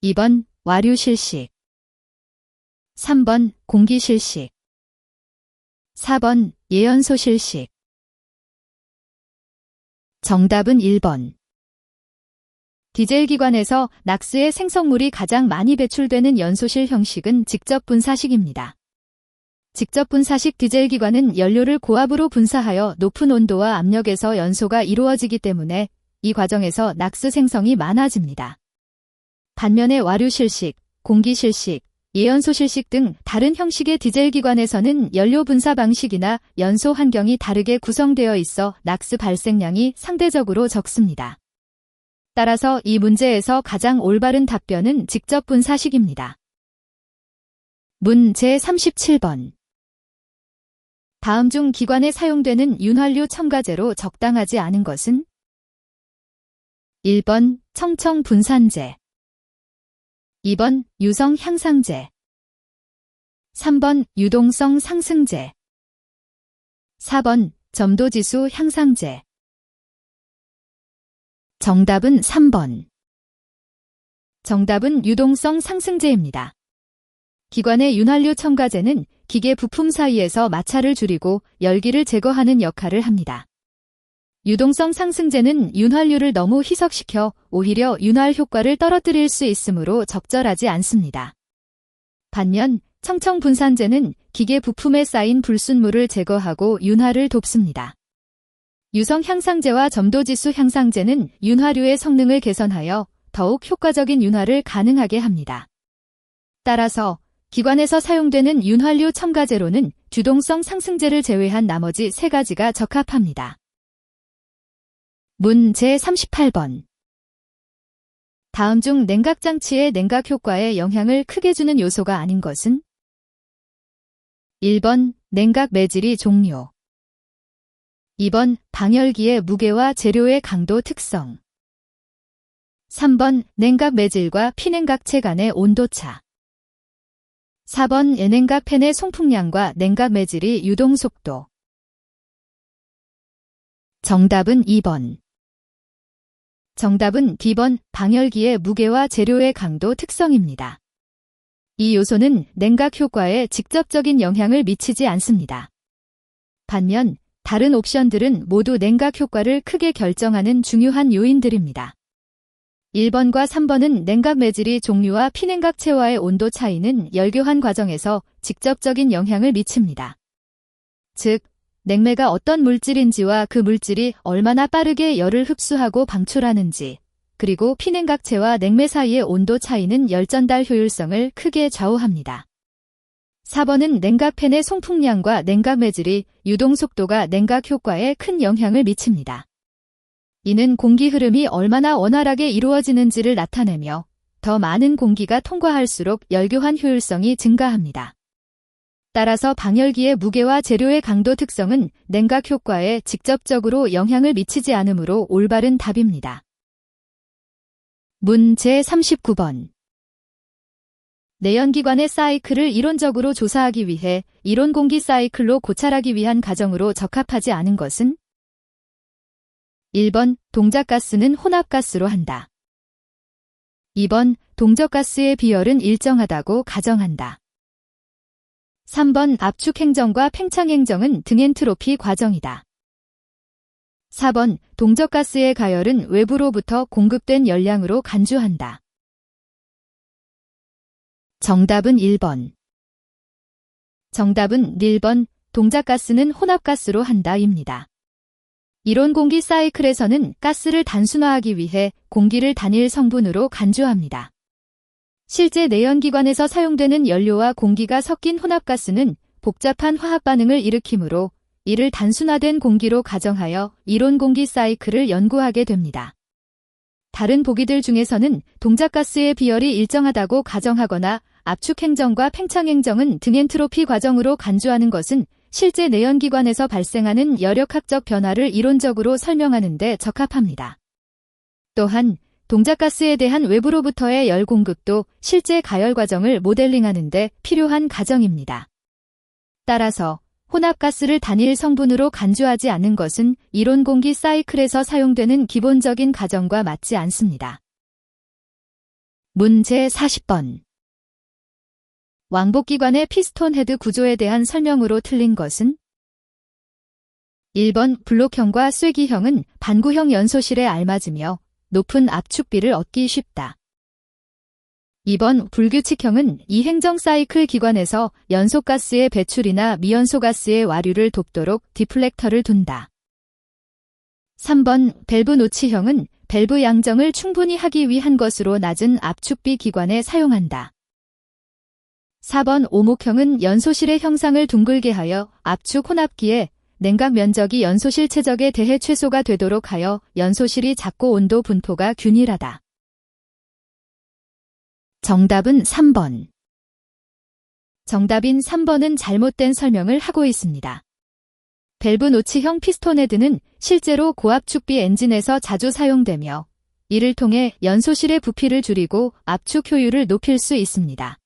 Speaker 1: 2번 와류실식, 3번 공기실식, 4번 예연소실식. 정답은 1번. 디젤 기관에서 낙스의 생성물이 가장 많이 배출되는 연소실 형식은 직접 분사식입니다. 직접 분사식 디젤 기관은 연료를 고압으로 분사하여 높은 온도와 압력에서 연소가 이루어지기 때문에 이 과정에서 낙스 생성이 많아집니다. 반면에 와류실식, 공기실식, 예연소 실식 등 다른 형식의 디젤 기관에서는 연료 분사 방식이나 연소 환경이 다르게 구성되어 있어 낙스 발생량이 상대적으로 적습니다. 따라서 이 문제에서 가장 올바른 답변은 직접 분사식입니다. 문 제37번. 다음 중 기관에 사용되는 윤활유 첨가제로 적당하지 않은 것은? 1번 청청분산제, 2번 유성 향상제, 3번 유동성 상승제, 4번 점도지수 향상제. 정답은 3번. 정답은 유동성 상승제입니다. 기관의 윤활유 첨가제는 기계 부품 사이에서 마찰을 줄이고 열기를 제거하는 역할을 합니다. 유동성 상승제는 윤활유를 너무 희석시켜 오히려 윤활 효과를 떨어뜨릴 수 있으므로 적절하지 않습니다. 반면 청청분산제는 기계 부품에 쌓인 불순물을 제거하고 윤활을 돕습니다. 유성 향상제와 점도지수 향상제는 윤활유의 성능을 개선하여 더욱 효과적인 윤활을 가능하게 합니다. 따라서 기관에서 사용되는 윤활유 첨가제로는 주동성 상승제를 제외한 나머지 3가지가 적합합니다. 문 제38번. 다음 중 냉각장치의 냉각 효과에 영향을 크게 주는 요소가 아닌 것은? 1번 냉각 매질이 종료, 2번 방열기의 무게와 재료의 강도 특성, 3번 냉각 매질과 피냉각체 간의 온도차, 4번 냉각 팬의 송풍량과 냉각 매질이 유동 속도. 정답은 2번. 정답은 D번 방열기의 무게와 재료의 강도 특성입니다. 이 요소는 냉각 효과에 직접적인 영향을 미치지 않습니다. 반면 다른 옵션들은 모두 냉각 효과를 크게 결정하는 중요한 요인들입니다. 1번과 3번은 냉각 매질이 종류와 피냉각체와의 온도 차이는 열교환 과정에서 직접적인 영향을 미칩니다. 즉, 냉매가 어떤 물질인지와 그 물질이 얼마나 빠르게 열을 흡수하고 방출하는지, 그리고 피냉각체와 냉매 사이의 온도 차이는 열전달 효율성을 크게 좌우합니다. 4번은 냉각팬의 송풍량과 냉각 매질이 유동 속도가 냉각 효과에 큰 영향을 미칩니다. 이는 공기 흐름이 얼마나 원활하게 이루어지는지를 나타내며 더 많은 공기가 통과할수록 열교환 효율성이 증가합니다. 따라서 방열기의 무게와 재료의 강도 특성은 냉각 효과에 직접적으로 영향을 미치지 않으므로 올바른 답입니다. 문 제39번. 내연기관의 사이클을 이론적으로 조사하기 위해 이론 공기 사이클로 고찰하기 위한 가정으로 적합하지 않은 것은? 1번 동작가스는 혼합가스로 한다, 2번 동적가스의 비열은 일정하다고 가정한다, 3번 압축행정과 팽창행정은 등엔트로피 과정이다, 4번 동적가스의 가열은 외부로부터 공급된 열량으로 간주한다. 정답은 1번. 정답은 1번 동작가스는 혼합가스로 한다입니다. 이론 공기 사이클에서는 가스를 단순화하기 위해 공기를 단일 성분으로 간주합니다. 실제 내연기관에서 사용되는 연료와 공기가 섞인 혼합가스는 복잡한 화학 반응을 일으키므로 이를 단순화된 공기로 가정하여 이론 공기 사이클을 연구하게 됩니다. 다른 보기들 중에서는 동작가스의 비열이 일정하다고 가정하거나 압축행정과 팽창행정은 등엔트로피 과정으로 간주하는 것은 실제 내연기관에서 발생하는 열역학적 변화를 이론적으로 설명하는 데 적합합니다. 또한 동작가스에 대한 외부로부터의 열 공급도 실제 가열 과정을 모델링하는 데 필요한 가정입니다. 따라서 혼합가스를 단일 성분으로 간주하지 않는 것은 이론 공기 사이클에서 사용되는 기본적인 가정과 맞지 않습니다. 문 제40번. 왕복기관의 피스톤 헤드 구조에 대한 설명으로 틀린 것은? 1번 블록형과 쐐기형은 반구형 연소실에 알맞으며 높은 압축비를 얻기 쉽다. 2번 불규칙형은 이행정 사이클 기관에서 연소가스의 배출이나 미연소가스의 와류를 돕도록 디플렉터를 둔다. 3번 밸브 노치형은 밸브 양정을 충분히 하기 위한 것으로 낮은 압축비 기관에 사용한다. 4번 오목형은 연소실의 형상을 둥글게 하여 압축 혼합기에 냉각 면적이 연소실 최적에 대해 최소가 되도록 하여 연소실이 작고 온도 분포가 균일하다. 정답은 3번. 정답인 3번은 잘못된 설명을 하고 있습니다. 밸브 노치형 피스톤 헤드는 실제로 고압축비 엔진에서 자주 사용되며 이를 통해 연소실의 부피를 줄이고 압축 효율을 높일 수 있습니다.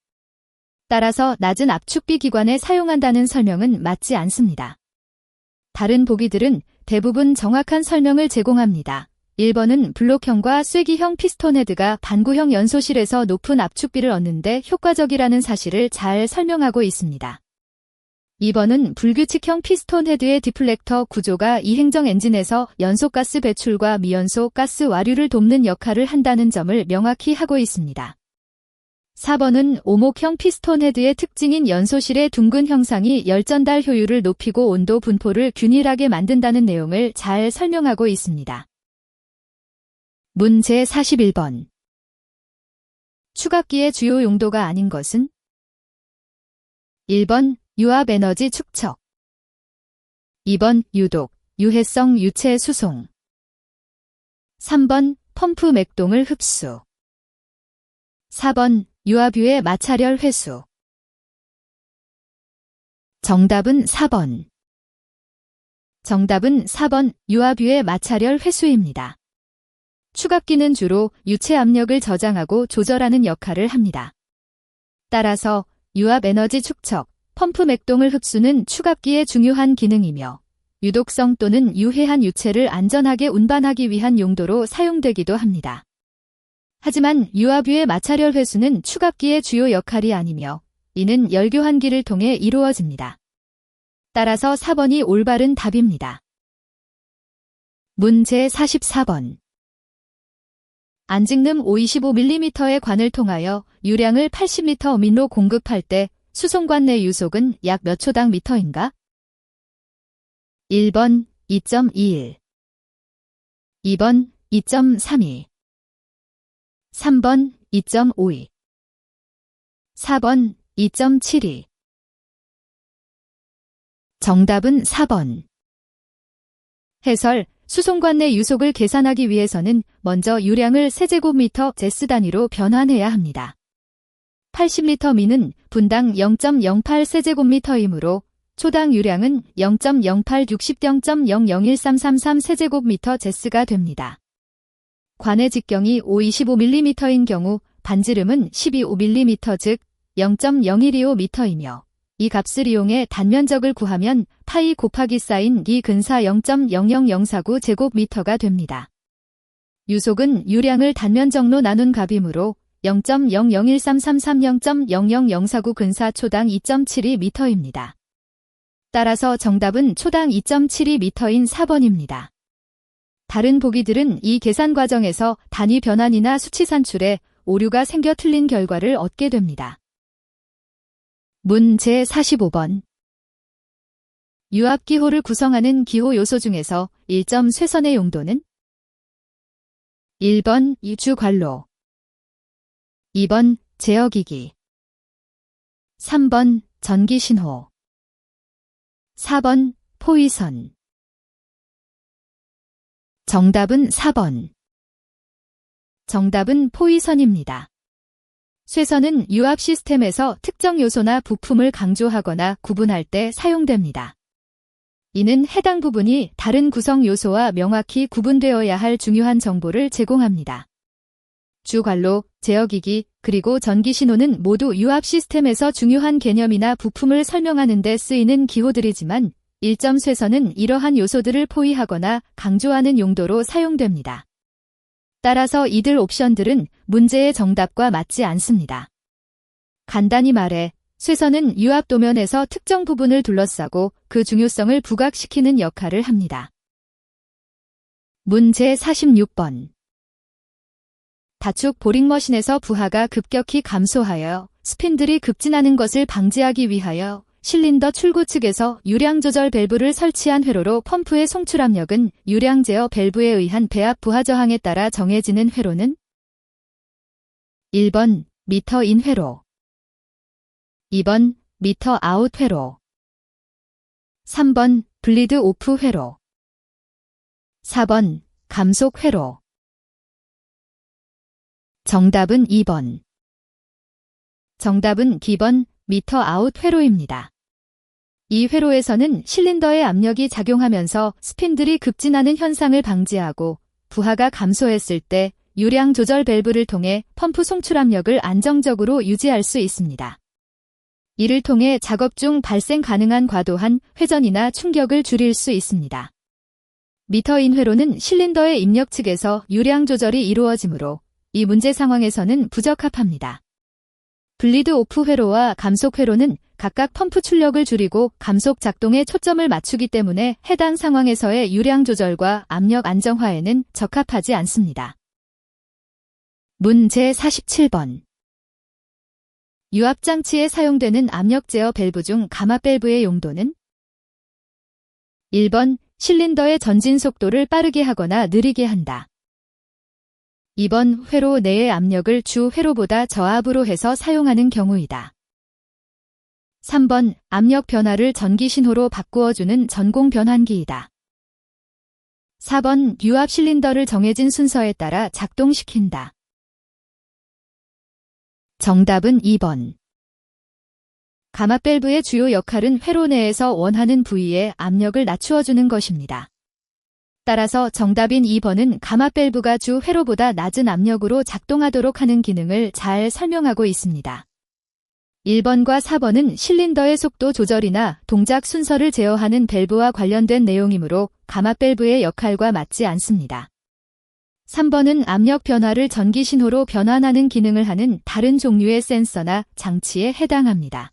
Speaker 1: 따라서 낮은 압축비 기관에 사용한다는 설명은 맞지 않습니다. 다른 보기들은 대부분 정확한 설명을 제공합니다. 1번은 블록형과 쐐기형 피스톤 헤드가 반구형 연소실에서 높은 압축비를 얻는데 효과적이라는 사실을 잘 설명하고 있습니다. 2번은 불규칙형 피스톤 헤드의 디플렉터 구조가 이행정 엔진에서 연소가스 배출과 미연소 가스 와류를 돕는 역할을 한다는 점을 명확히 하고 있습니다. 4번은 오목형 피스톤 헤드의 특징인 연소실의 둥근 형상이 열전달 효율을 높이고 온도 분포를 균일하게 만든다는 내용을 잘 설명하고 있습니다. 문제 41번. 추각기의 주요 용도가 아닌 것은? 1번 유압 에너지 축적, 2번 유독, 유해성 유체 수송, 3번 펌프 맥동을 흡수, 4번 유압유의 마찰열 회수. 정답은 4번. 정답은 4번 유압유의 마찰열 회수입니다. 추각기는 주로 유체 압력을 저장하고 조절하는 역할을 합니다. 따라서 유압 에너지 축적, 펌프 맥동을 흡수는 추각기의 중요한 기능이며 유독성 또는 유해한 유체를 안전하게 운반하기 위한 용도로 사용되기도 합니다. 하지만 유압유의 마찰열 회수는 추각기의 주요 역할이 아니며 이는 열교환기를 통해 이루어집니다. 따라서 4번이 올바른 답입니다. 문제 44번. 안직름 525mm의 관을 통하여 유량을 80m 어민로 공급할 때 수송관 내 유속은 약 몇 초당 미터인가? 1번 2.21, 2번 2.32, 3번 2.52, 4번 2.72. 정답은 4번. 해설, 수송관 내 유속을 계산하기 위해서는 먼저 유량을 세제곱미터 제스 단위로 변환해야 합니다. 80m 미는 분당 0.08 세제곱미터이므로 초당 유량은 0.0860 0.001333 세제곱미터 제스가 됩니다. 관의 직경이 525mm인 경우 반지름은 12.5mm 즉 0.0125m이며 이 값을 이용해 단면적을 구하면 파이 곱하기 사인 이 근사 0.00049 제곱미터가 됩니다. 유속은 유량을 단면적로 나눈 값이므로 0.001333 0.00049 근사 초당 2.72m입니다. 따라서 정답은 초당 2.72m인 4번입니다. 다른 보기들은 이 계산 과정에서 단위 변환이나 수치 산출에 오류가 생겨 틀린 결과를 얻게 됩니다. 문제 45번. 유압기호를 구성하는 기호 요소 중에서 1점 쇄선의 용도는? 1번 주관로, 2번 제어기기, 3번 전기신호, 4번 포위선. 정답은 4번. 정답은 포위선입니다. 쇄선은 유압 시스템에서 특정 요소나 부품을 강조하거나 구분할 때 사용됩니다. 이는 해당 부분이 다른 구성 요소와 명확히 구분되어야 할 중요한 정보를 제공합니다. 주관로, 제어기기, 그리고 전기신호는 모두 유압 시스템에서 중요한 개념이나 부품을 설명하는 데 쓰이는 기호들이지만 1점 쇄선은 이러한 요소들을 포위하거나 강조하는 용도로 사용됩니다. 따라서 이들 옵션들은 문제의 정답과 맞지 않습니다. 간단히 말해 쇄선은 유압 도면에서 특정 부분을 둘러싸고 그 중요성을 부각시키는 역할을 합니다. 문제 46번. 다축 보링머신에서 부하가 급격히 감소하여 스핀들이 급진하는 것을 방지하기 위하여 실린더 출구 측에서 유량 조절 밸브를 설치한 회로로 펌프의 송출 압력은 유량 제어 밸브에 의한 배압 부하 저항에 따라 정해지는 회로는? 1번 미터인 회로, 2번 미터 아웃 회로. 3번 블리드 오프 회로. 4번 감속 회로. 정답은 2번. 정답은 기번 미터 아웃 회로입니다. 이 회로에서는 실린더의 압력이 작용하면서 스핀들이 급진하는 현상을 방지하고 부하가 감소했을 때 유량 조절 밸브를 통해 펌프 송출 압력을 안정적으로 유지할 수 있습니다. 이를 통해 작업 중 발생 가능한 과도한 회전이나 충격을 줄일 수 있습니다. 미터인 회로는 실린더의 입력 측에서 유량 조절이 이루어지므로 이 문제 상황에서는 부적합합니다. 블리드 오프 회로와 감속 회로는 각각 펌프 출력을 줄이고 감속 작동에 초점을 맞추기 때문에 해당 상황에서의 유량 조절과 압력 안정화에는 적합하지 않습니다. 문제 47번. 유압장치에 사용되는 압력 제어 밸브 중 가마 밸브의 용도는? 1번 실린더의 전진 속도를 빠르게 하거나 느리게 한다. 2번 회로 내의 압력을 주 회로보다 저압으로 해서 사용하는 경우이다. 3번 압력 변화를 전기 신호로 바꾸어주는 전공 변환기이다. 4번 유압 실린더를 정해진 순서에 따라 작동시킨다. 정답은 2번. 가마 밸브의 주요 역할은 회로 내에서 원하는 부위에 압력을 낮추어주는 것입니다. 따라서 정답인 2번은 가마 밸브가 주 회로보다 낮은 압력으로 작동하도록 하는 기능을 잘 설명하고 있습니다. 1번과 4번은 실린더의 속도 조절이나 동작 순서를 제어하는 밸브와 관련된 내용이므로 가마 밸브의 역할과 맞지 않습니다. 3번은 압력 변화를 전기 신호로 변환하는 기능을 하는 다른 종류의 센서나 장치에 해당합니다.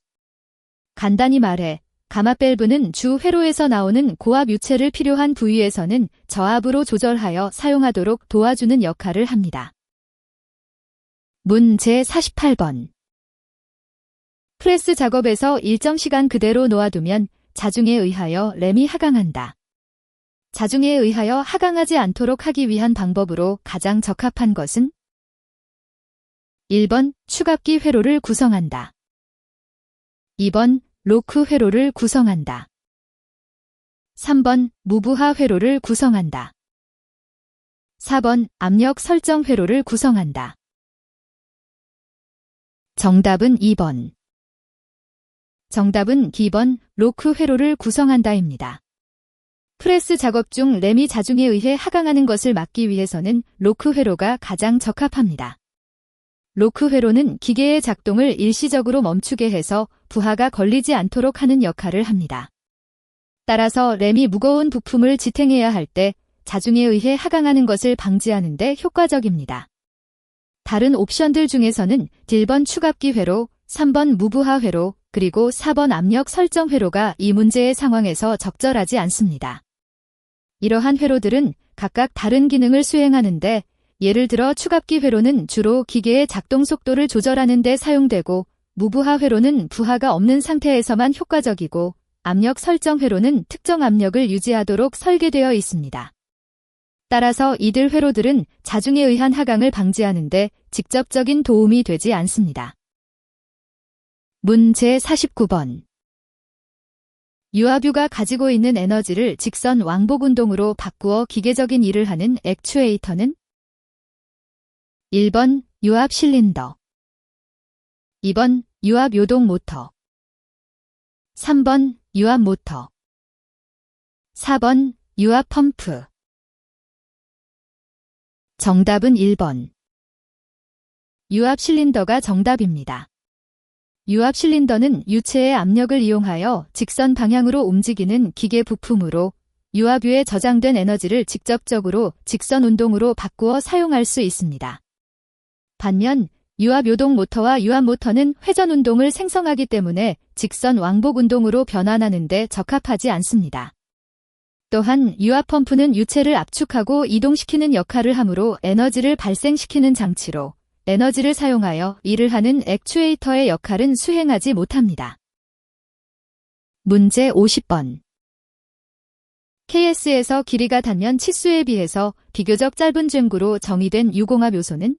Speaker 1: 간단히 말해 가마 밸브는 주 회로에서 나오는 고압 유체를 필요한 부위에서는 저압으로 조절하여 사용하도록 도와주는 역할을 합니다. 문제 48번. 프레스 작업에서 일정 시간 그대로 놓아두면 자중에 의하여 램이 하강한다. 자중에 의하여 하강하지 않도록 하기 위한 방법으로 가장 적합한 것은? 1번 추갑기 회로를 구성한다. 2번 로크 회로를 구성한다. 3번 무부하 회로를 구성한다. 4번 압력 설정 회로를 구성한다. 정답은 2번. 정답은 기번 로크 회로를 구성한다입니다. 프레스 작업 중 램이 자중에 의해 하강하는 것을 막기 위해서는 로크 회로가 가장 적합합니다. 로크 회로는 기계의 작동을 일시적으로 멈추게 해서 부하가 걸리지 않도록 하는 역할을 합니다. 따라서 램이 무거운 부품을 지탱해야 할 때 자중에 의해 하강하는 것을 방지하는 데 효과적입니다. 다른 옵션들 중에서는 1번 추갑기 회로, 3번 무부하 회로, 그리고 4번 압력 설정 회로가 이 문제의 상황에서 적절하지 않습니다. 이러한 회로들은 각각 다른 기능을 수행하는데 예를 들어 추갑기 회로는 주로 기계의 작동 속도를 조절하는 데 사용되고 무부하 회로는 부하가 없는 상태에서만 효과적이고 압력 설정 회로는 특정 압력을 유지하도록 설계되어 있습니다. 따라서 이들 회로들은 자중에 의한 하강을 방지하는 데 직접적인 도움이 되지 않습니다. 문제 49번. 유압유가 가지고 있는 에너지를 직선 왕복 운동으로 바꾸어 기계적인 일을 하는 액추에이터는? 1번 유압 실린더. 2번 유압 요동 모터. 3번 유압 모터. 4번 유압 펌프. 정답은 1번. 유압 실린더가 정답입니다. 유압 실린더는 유체의 압력을 이용하여 직선 방향으로 움직이는 기계 부품으로 유압유에 저장된 에너지를 직접적으로 직선 운동으로 바꾸어 사용할 수 있습니다. 반면 유압 요동 모터와 유압 모터는 회전 운동을 생성하기 때문에 직선 왕복 운동으로 변환하는 데 적합하지 않습니다. 또한 유압 펌프는 유체를 압축하고 이동시키는 역할을 하므로 에너지를 발생시키는 장치로 에너지를 사용하여 일을 하는 액추에이터의 역할은 수행하지 못합니다. 문제 50번. KS에서 길이가 단면 치수에 비해서 비교적 짧은 쟁구로 정의된 유공압 요소는?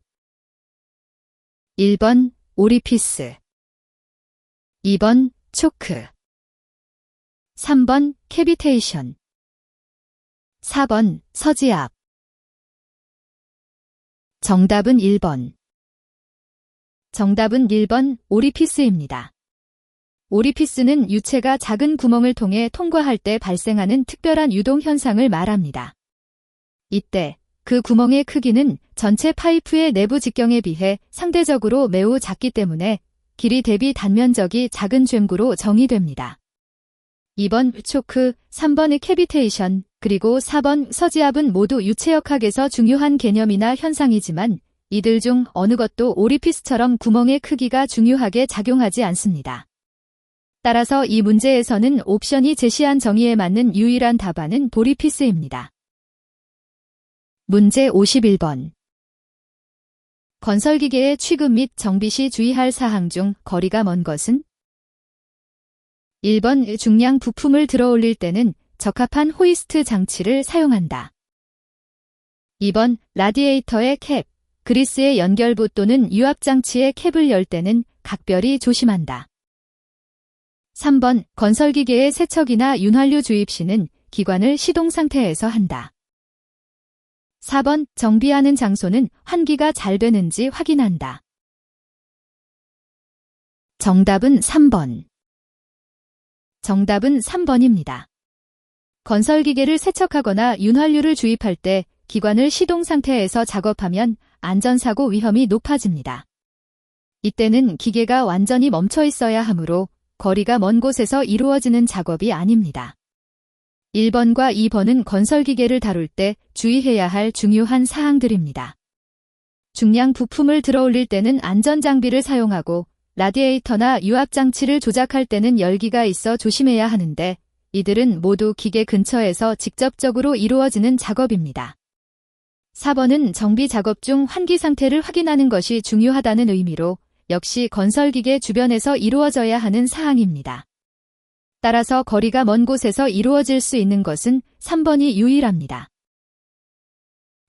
Speaker 1: 1번 오리피스. 2번 초크, 3번 캐비테이션, 4번 서지압. 정답은 1번. 정답은 1번 오리피스입니다. 오리피스는 유체가 작은 구멍을 통해 통과할 때 발생하는 특별한 유동 현상을 말합니다. 이때 그 구멍의 크기는 전체 파이프의 내부 직경에 비해 상대적으로 매우 작기 때문에 길이 대비 단면적이 작은 쐐구로 정의됩니다. 2번 초크, 3번 캐비테이션, 그리고 4번 서지압은 모두 유체역학에서 중요한 개념이나 현상이지만 이들 중 어느 것도 오리피스처럼 구멍의 크기가 중요하게 작용하지 않습니다. 따라서 이 문제에서는 옵션이 제시한 정의에 맞는 유일한 답안은 보리피스입니다. 문제 51번. 건설기계의 취급 및 정비 시 주의할 사항 중 거리가 먼 것은? 1번 중량 부품을 들어올릴 때는 적합한 호이스트 장치를 사용한다. 2번 라디에이터의 캡, 그리스의 연결부 또는 유압장치의 캡을 열 때는 각별히 조심한다. 3번 건설기계의 세척이나 윤활유 주입 시는 기관을 시동 상태에서 한다. 4번 정비하는 장소는 환기가 잘 되는지 확인한다. 정답은 3번. 정답은 3번입니다. 건설기계를 세척하거나 윤활유를 주입할 때 기관을 시동 상태에서 작업하면 안전사고 위험이 높아집니다. 이때는 기계가 완전히 멈춰 있어야 하므로 거리가 먼 곳에서 이루어지는 작업이 아닙니다. 1번과 2번은 건설기계를 다룰 때 주의해야 할 중요한 사항들입니다. 중량 부품을 들어올릴 때는 안전장비를 사용하고 라디에이터나 유압장치를 조작할 때는 열기가 있어 조심해야 하는데 이들은 모두 기계 근처에서 직접적으로 이루어지는 작업입니다. 4번은 정비 작업 중 환기 상태를 확인하는 것이 중요하다는 의미로 역시 건설기계 주변에서 이루어져야 하는 사항입니다. 따라서 거리가 먼 곳에서 이루어질 수 있는 것은 3번이 유일합니다.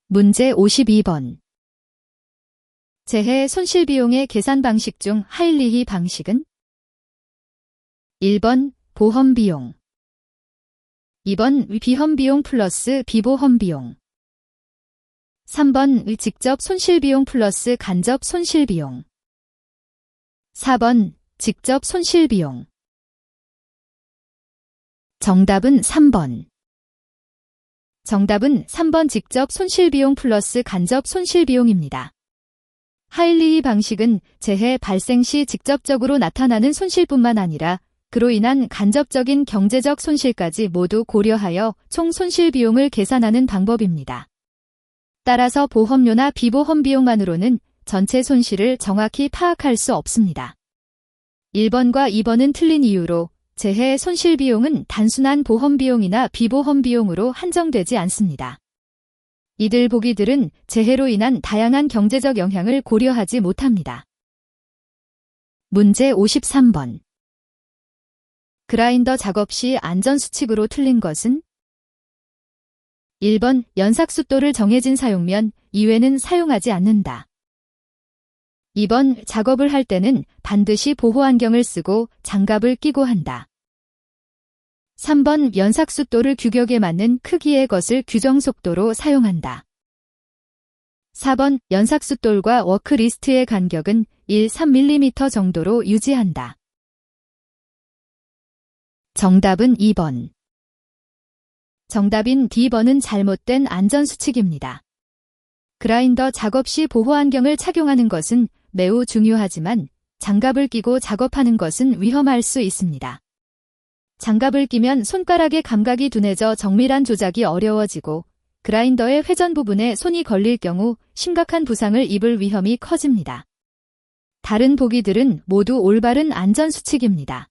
Speaker 1: 문제 52번. 재해 손실비용의 계산 방식 중 하일리히 방식은? 1번 보험비용, 2번 비험비용 플러스 비보험비용, 3번 직접 손실비용 플러스 간접 손실비용, 4번 직접 손실비용. 정답은 3번. 정답은 3번 직접 손실비용 플러스 간접 손실비용입니다. 하일리히 방식은 재해 발생 시 직접적으로 나타나는 손실뿐만 아니라 그로 인한 간접적인 경제적 손실까지 모두 고려하여 총 손실비용을 계산하는 방법입니다. 따라서 보험료나 비보험 비용만으로는 전체 손실을 정확히 파악할 수 없습니다. 1번과 2번은 틀린 이유로 재해 손실비용은 단순한 보험비용이나 비보험비용으로 한정되지 않습니다. 이들 보기들은 재해로 인한 다양한 경제적 영향을 고려하지 못합니다. 문제 53번. 그라인더 작업 시 안전수칙으로 틀린 것은? 1번 연삭숫돌을 정해진 사용면 이외는 사용하지 않는다. 2번 작업을 할 때는 반드시 보호안경을 쓰고 장갑을 끼고 한다. 3번 연삭숫돌을 규격에 맞는 크기의 것을 규정 속도로 사용한다. 4번 연삭숫돌과 워크리스트의 간격은 1-3mm 정도로 유지한다. 정답은 2번. 정답인 D번은 잘못된 안전수칙입니다. 그라인더 작업 시 보호안경을 착용하는 것은 매우 중요하지만 장갑을 끼고 작업하는 것은 위험할 수 있습니다. 장갑을 끼면 손가락의 감각이 둔해져 정밀한 조작이 어려워지고 그라인더의 회전 부분에 손이 걸릴 경우 심각한 부상을 입을 위험이 커집니다. 다른 보기들은 모두 올바른 안전수칙입니다.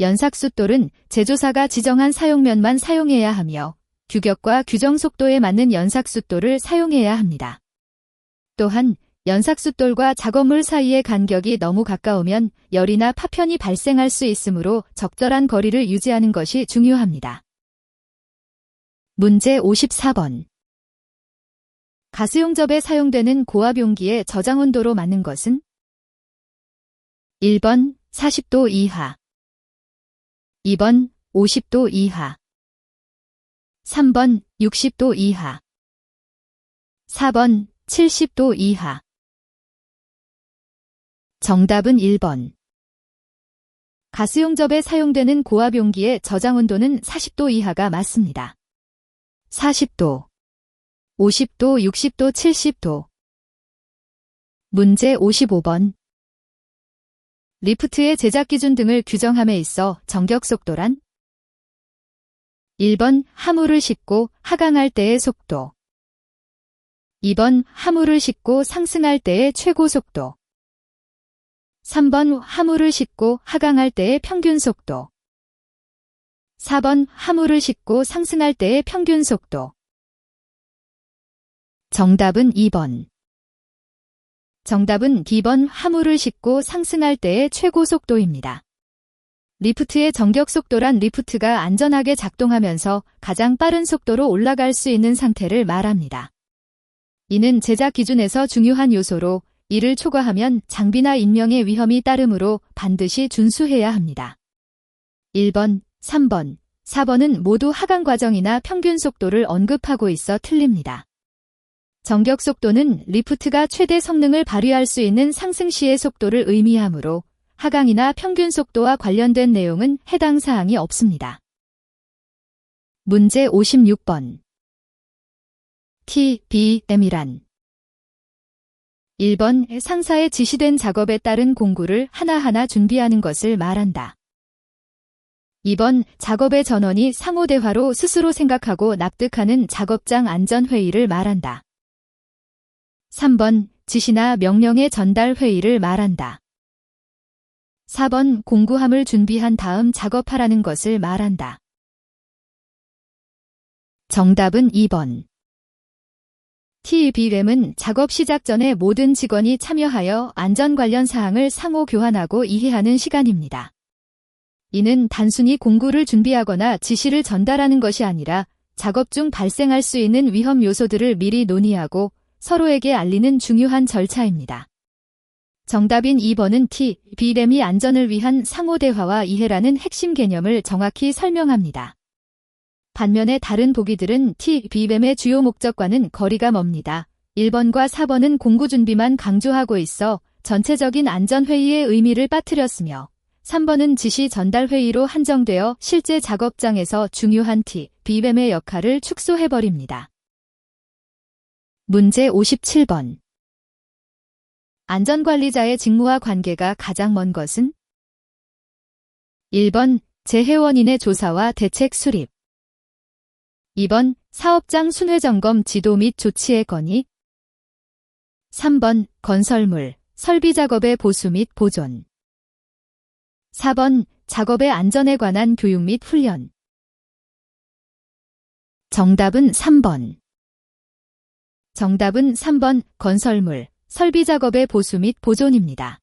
Speaker 1: 연삭숫돌은 제조사가 지정한 사용면만 사용해야 하며 규격과 규정 속도에 맞는 연삭숫돌을 사용해야 합니다. 또한 연삭숫돌과 작업물 사이의 간격이 너무 가까우면 열이나 파편이 발생할 수 있으므로 적절한 거리를 유지하는 것이 중요합니다. 문제 54번. 가스용접에 사용되는 고압 용기의 저장 온도로 맞는 것은? 1번 40도 이하. 2번 50도 이하. 3번 60도 이하. 4번 70도 이하. 정답은 1번. 가스용접에 사용되는 고압 용기의 저장 온도는 40도 이하가 맞습니다. 40도, 50도, 60도, 70도. 문제 55번. 리프트의 제작 기준 등을 규정함에 있어 정격 속도란? 1번 하물을 싣고 하강할 때의 속도. 2번 하물을 싣고 상승할 때의 최고 속도. 3번 하물을 싣고 하강할 때의 평균 속도. 4번 하물을 싣고 상승할 때의 평균 속도. 정답은 2번. 정답은 D번 하물을 싣고 상승할 때의 최고 속도입니다. 리프트의 정격 속도란 리프트가 안전하게 작동하면서 가장 빠른 속도로 올라갈 수 있는 상태를 말합니다. 이는 제작 기준에서 중요한 요소로 이를 초과하면 장비나 인명의 위험이 따르므로 반드시 준수해야 합니다. 1번, 3번, 4번은 모두 하강 과정이나 평균 속도를 언급하고 있어 틀립니다. 정격 속도는 리프트가 최대 성능을 발휘할 수 있는 상승 시의 속도를 의미하므로 하강이나 평균 속도와 관련된 내용은 해당 사항이 없습니다. 문제 56번. TBM이란 1번 상사에 지시된 작업에 따른 공구를 하나하나 준비하는 것을 말한다. 2번 작업의 전원이 상호 대화로 스스로 생각하고 납득하는 작업장 안전회의를 말한다. 3번 지시나 명령의 전달 회의를 말한다. 4번 공구함을 준비한 다음 작업하라는 것을 말한다. 정답은 2번. TBM은 작업 시작 전에 모든 직원이 참여하여 안전 관련 사항을 상호 교환하고 이해하는 시간입니다. 이는 단순히 공구를 준비하거나 지시를 전달하는 것이 아니라 작업 중 발생할 수 있는 위험 요소들을 미리 논의하고 서로에게 알리는 중요한 절차입니다. 정답인 2번은 TBM이 안전을 위한 상호 대화와 이해라는 핵심 개념을 정확히 설명합니다. 반면에 다른 보기들은 TBM의 주요 목적과는 거리가 멉니다. 1번과 4번은 공구 준비만 강조하고 있어 전체적인 안전회의의 의미를 빠뜨렸으며 3번은 지시 전달 회의로 한정되어 실제 작업장에서 중요한 TBM의 역할을 축소해버립니다. 문제 57번. 안전관리자의 직무와 관계가 가장 먼 것은? 1번 재해원인의 조사와 대책 수립. 2번 사업장 순회점검 지도 및 조치의 건의. 3번 건설물, 설비 작업의 보수 및 보존. 4번 작업의 안전에 관한 교육 및 훈련. 정답은 3번. 정답은 3번 건설물, 설비 작업의 보수 및 보존입니다.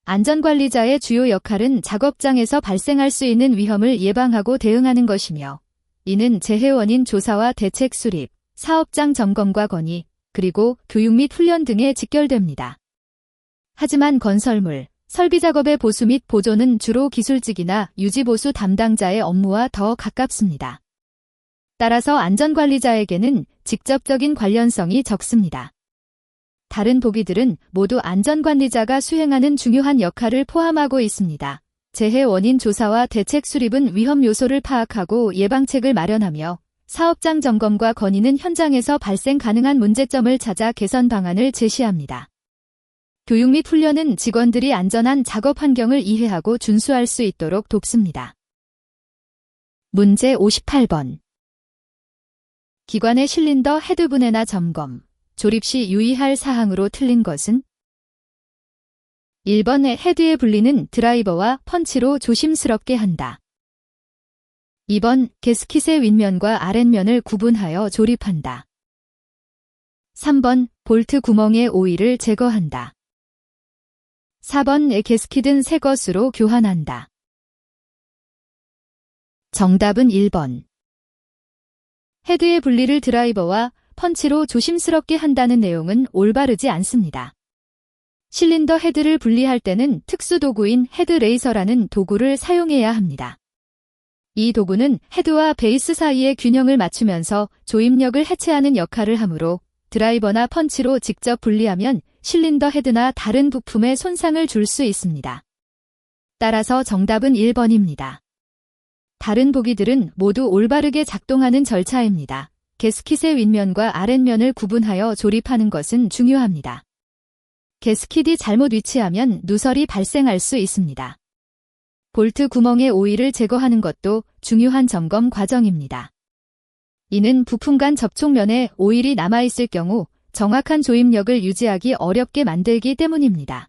Speaker 1: 안전관리자의 주요 역할은 작업장에서 발생할 수 있는 위험을 예방하고 대응하는 것이며 이는 재해 원인 조사와 대책 수립, 사업장 점검과 건의, 그리고 교육 및 훈련 등에 직결됩니다. 하지만 건설물, 설비 작업의 보수 및 보존은 주로 기술직이나 유지보수 담당자의 업무와 더 가깝습니다. 따라서 안전관리자에게는 직접적인 관련성이 적습니다. 다른 보기들은 모두 안전관리자가 수행하는 중요한 역할을 포함하고 있습니다. 재해 원인 조사와 대책 수립은 위험 요소를 파악하고 예방책을 마련하며 사업장 점검과 건의는 현장에서 발생 가능한 문제점을 찾아 개선 방안을 제시합니다. 교육 및 훈련은 직원들이 안전한 작업 환경을 이해하고 준수할 수 있도록 돕습니다. 문제 58번. 기관의 실린더 헤드 분해나 점검, 조립 시 유의할 사항으로 틀린 것은? 1번의 헤드의 분리는 드라이버와 펀치로 조심스럽게 한다. 2번 게스킷의 윗면과 아랫면을 구분하여 조립한다. 3번 볼트 구멍의 오일을 제거한다. 4번 게스킷은 새 것으로 교환한다. 정답은 1번. 헤드의 분리를 드라이버와 펀치로 조심스럽게 한다는 내용은 올바르지 않습니다. 실린더 헤드를 분리할 때는 특수 도구인 헤드 레이서라는 도구를 사용해야 합니다. 이 도구는 헤드와 베이스 사이의 균형을 맞추면서 조임력을 해체하는 역할을 하므로 드라이버나 펀치로 직접 분리하면 실린더 헤드나 다른 부품에 손상을 줄 수 있습니다. 따라서 정답은 1번입니다. 다른 보기들은 모두 올바르게 작동하는 절차입니다. 게스킷의 윗면과 아랫면을 구분하여 조립하는 것은 중요합니다. 게스킷이 잘못 위치하면 누설이 발생할 수 있습니다. 볼트 구멍의 오일을 제거하는 것도 중요한 점검 과정입니다. 이는 부품 간 접촉면에 오일이 남아있을 경우 정확한 조임력을 유지하기 어렵게 만들기 때문입니다.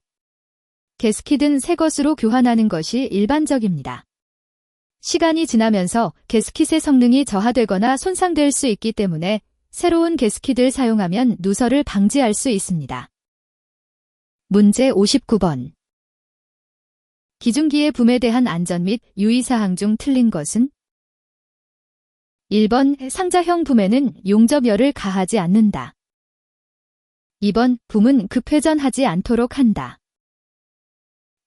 Speaker 1: 게스킷은 새 것으로 교환하는 것이 일반적입니다. 시간이 지나면서 게스킷의 성능이 저하되거나 손상될 수 있기 때문에 새로운 게스킷을 사용하면 누설을 방지할 수 있습니다. 문제 59번. 기중기의 붐에 대한 안전 및 유의사항 중 틀린 것은? 1번 상자형 붐에는 용접열을 가하지 않는다. 2번 붐은 급회전하지 않도록 한다.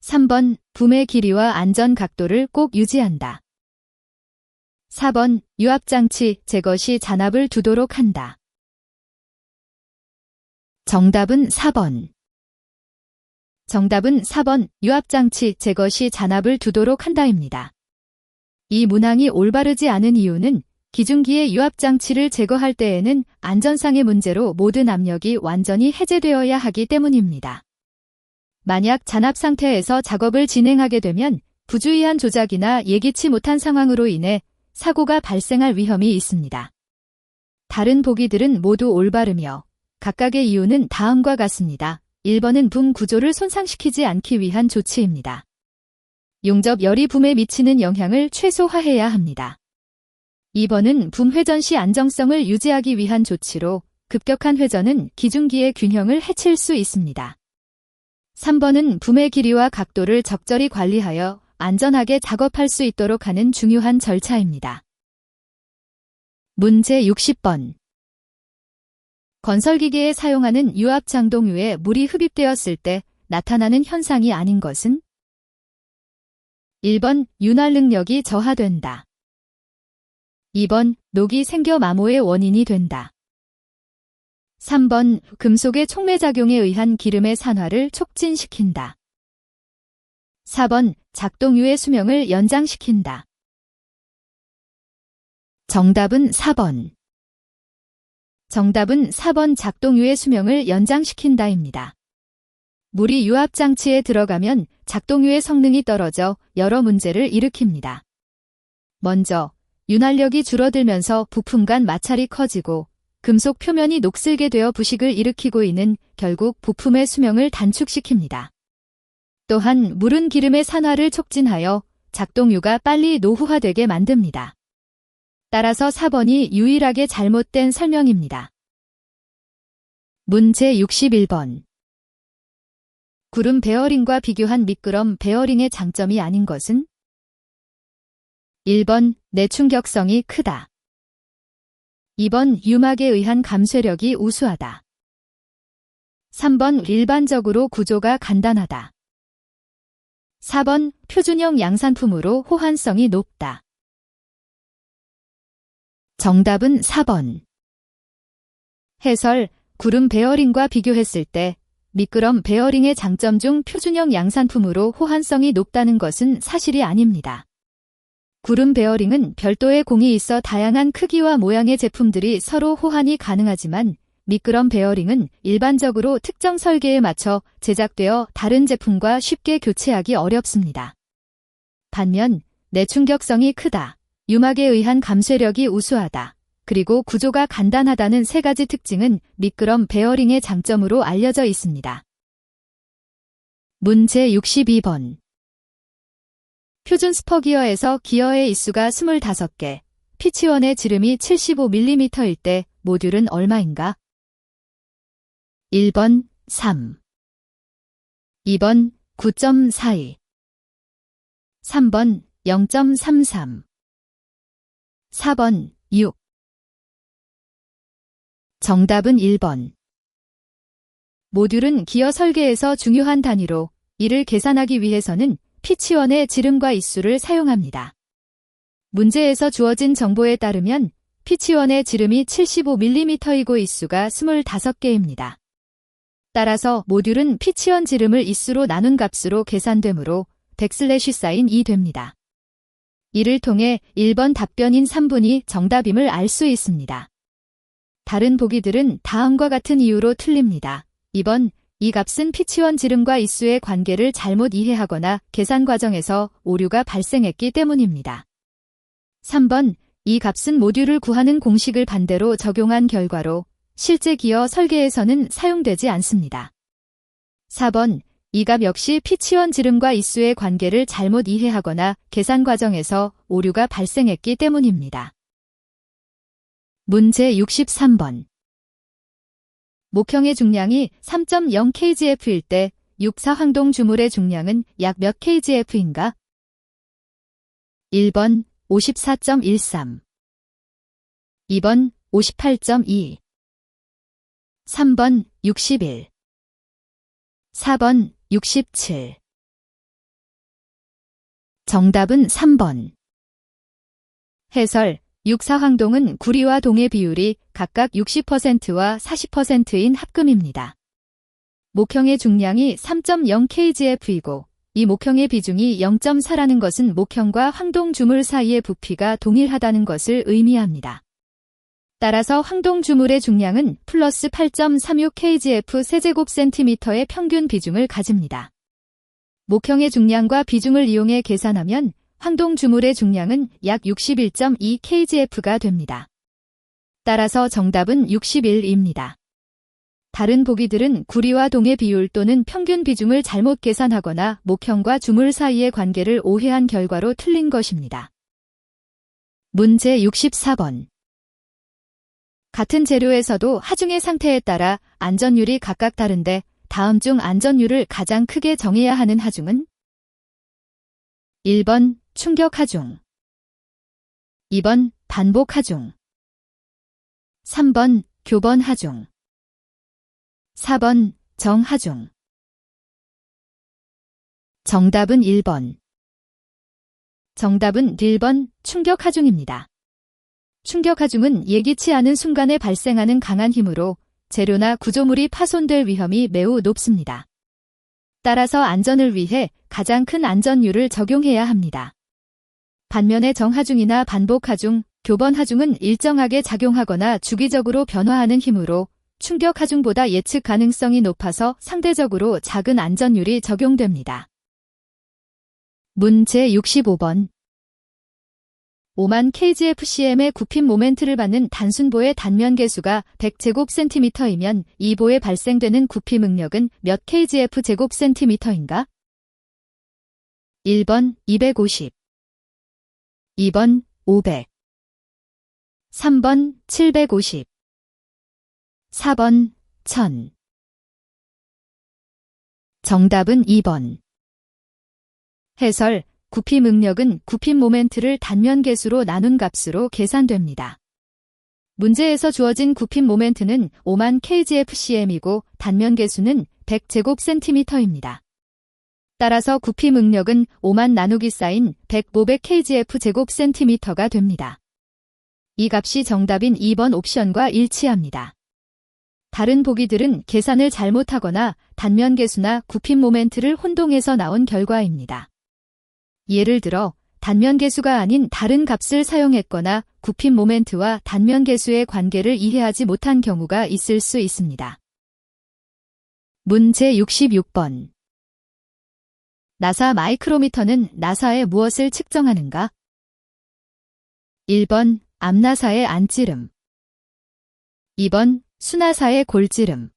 Speaker 1: 3번 붐의 길이와 안전 각도를 꼭 유지한다. 4번 유압장치 제거 시 잔압을 두도록 한다. 정답은 4번. 정답은 4번 유압장치 제거 시 잔압을 두도록 한다입니다. 이 문항이 올바르지 않은 이유는 기중기의 유압장치를 제거할 때에는 안전상의 문제로 모든 압력이 완전히 해제되어야 하기 때문입니다. 만약 잔압 상태에서 작업을 진행하게 되면 부주의한 조작이나 예기치 못한 상황으로 인해 사고가 발생할 위험이 있습니다. 다른 보기들은 모두 올바르며 각각의 이유는 다음과 같습니다. 1번은 붐 구조를 손상시키지 않기 위한 조치입니다. 용접열이 붐에 미치는 영향을 최소화해야 합니다. 2번은 붐 회전 시 안정성을 유지하기 위한 조치로 급격한 회전은 기중기의 균형을 해칠 수 있습니다. 3번은 붐의 길이와 각도를 적절히 관리하여 안전하게 작업할 수 있도록 하는 중요한 절차입니다. 문제 60번. 건설기계에 사용하는 유압장동유에 물이 흡입되었을 때 나타나는 현상이 아닌 것은? 1번 윤활 능력이 저하된다. 2번 녹이 생겨 마모의 원인이 된다. 3번 금속의 촉매작용에 의한 기름의 산화를 촉진시킨다. 4번 작동유의 수명을 연장시킨다. 정답은 4번. 정답은 4번 작동유의 수명을 연장시킨다입니다. 물이 유압장치에 들어가면 작동유의 성능이 떨어져 여러 문제를 일으킵니다. 먼저 윤활력이 줄어들면서 부품 간 마찰이 커지고 금속 표면이 녹슬게 되어 부식을 일으키고 이는 결국 부품의 수명을 단축시킵니다. 또한 물은 기름의 산화를 촉진하여 작동유가 빨리 노후화되게 만듭니다. 따라서 4번이 유일하게 잘못된 설명입니다. 문제 61번. 구름 베어링과 비교한 미끄럼 베어링의 장점이 아닌 것은? 1번 내충격성이 크다. 2번 유막에 의한 감쇄력이 우수하다. 3번 일반적으로 구조가 간단하다. 4번 표준형 양산품으로 호환성이 높다. 정답은 4번. 해설. 구름 베어링과 비교했을 때 미끄럼 베어링의 장점 중 표준형 양산품으로 호환성이 높다는 것은 사실이 아닙니다. 구름 베어링은 별도의 공이 있어 다양한 크기와 모양의 제품들이 서로 호환이 가능하지만 미끄럼 베어링은 일반적으로 특정 설계에 맞춰 제작되어 다른 제품과 쉽게 교체하기 어렵습니다. 반면 내충격성이 크다, 유막에 의한 감쇄력이 우수하다, 그리고 구조가 간단하다는 세 가지 특징은 미끄럼 베어링의 장점으로 알려져 있습니다. 문제 62번. 표준 스퍼기어에서 기어의 입수가 25개, 피치원의 지름이 75mm일 때 모듈은 얼마인가? 1번 3, 2번 9.42, 3번 0.33, 4번 6. 정답은 1번. 모듈은 기어 설계에서 중요한 단위로 이를 계산하기 위해서는 피치원의 지름과 있수를 사용합니다. 문제에서 주어진 정보에 따르면 피치원의 지름이 75mm이고 있수가 25개입니다. 따라서 모듈은 피치원 지름을 있수로 나눈 값으로 계산되므로 백슬래시2 됩니다. 이를 통해 1번 답변인 3분이 정답임을 알 수 있습니다. 다른 보기들은 다음과 같은 이유로 틀립니다. 2번, 이 값은 피치원 지름과 있수의 관계를 잘못 이해하거나 계산 과정에서 오류가 발생했기 때문입니다. 3번, 이 값은 모듈을 구하는 공식을 반대로 적용한 결과로 실제 기어 설계에서는 사용되지 않습니다. 4번, 이 값 역시 피치원 지름과 있수의 관계를 잘못 이해하거나 계산 과정에서 오류가 발생했기 때문입니다. 문제 63번. 목형의 중량이 3.0kgf일 때 6사 황동 주물의 중량은 약 몇 kgf인가? 1번 54.13 2번 58.2 3번 61 4번 67 정답은 3번. 해설. 육사황동은 구리와 동의 비율이 각각 60%와 40%인 합금입니다. 목형의 중량이 3.0kgf이고 이 목형의 비중이 0.4라는 것은 목형과 황동 주물 사이의 부피가 동일하다는 것을 의미합니다. 따라서 황동 주물의 중량은 플러스 8.36kgf 세제곱센티미터의 평균 비중을 가집니다. 목형의 중량과 비중을 이용해 계산하면 황동 주물의 중량은 약 61.2kgf가 됩니다. 따라서 정답은 61입니다. 다른 보기들은 구리와 동의 비율 또는 평균 비중을 잘못 계산하거나 목형과 주물 사이의 관계를 오해한 결과로 틀린 것입니다. 문제 64번. 같은 재료에서도 하중의 상태에 따라 안전율이 각각 다른데 다음 중 안전율을 가장 크게 정해야 하는 하중은? 1번 충격 하중 2번 반복 하중 3번 교번 하중 4번 정하중 정답은 1번. 정답은 1번 충격 하중입니다. 충격 하중은 예기치 않은 순간에 발생하는 강한 힘으로 재료나 구조물이 파손될 위험이 매우 높습니다. 따라서 안전을 위해 가장 큰 안전율을 적용해야 합니다. 반면에 정하중이나 반복하중, 교번하중은 일정하게 작용하거나 주기적으로 변화하는 힘으로 충격하중보다 예측 가능성이 높아서 상대적으로 작은 안전율이 적용됩니다. 문제 65번. 5만 kgfcm의 굽힘 모멘트를 받는 단순보의 단면 계수가 100제곱센티미터이면 이 보에 발생되는 굽힘 응력은 몇 kgf제곱센티미터인가? 1번 250 2번 500 3번 750 4번 1000 정답은 2번. 해설. 굽힘 응력은 굽힘 모멘트를 단면 계수로 나눈 값으로 계산됩니다. 문제에서 주어진 굽힘 모멘트는 5만 kgfcm이고 단면 계수는 100제곱센티미터입니다. 따라서 굽힘 응력은 5만 나누기 쌓인 500kgf제곱센티미터가 됩니다. 이 값이 정답인 2번 옵션과 일치합니다. 다른 보기들은 계산을 잘못하거나 단면 계수나 굽힘 모멘트를 혼동해서 나온 결과입니다. 예를 들어 단면 계수가 아닌 다른 값을 사용했거나 굽힘 모멘트와 단면 계수의 관계를 이해하지 못한 경우가 있을 수 있습니다. 문제 66번. 나사 마이크로미터는 나사에 무엇을 측정하는가? 1번 앞나사의 안찌름 2번 수나사의 골찌름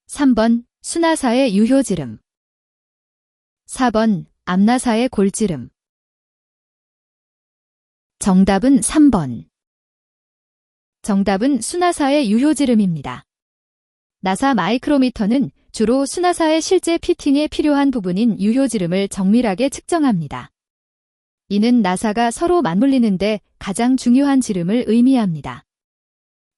Speaker 1: 3번 수나사의 유효지름 4번 앞나사의 골지름 정답은 3번. 정답은 수나사의 유효지름입니다. 나사 마이크로미터는 주로 수나사의 실제 피팅에 필요한 부분인 유효지름을 정밀하게 측정합니다. 이는 나사가 서로 맞물리는데 가장 중요한 지름을 의미합니다.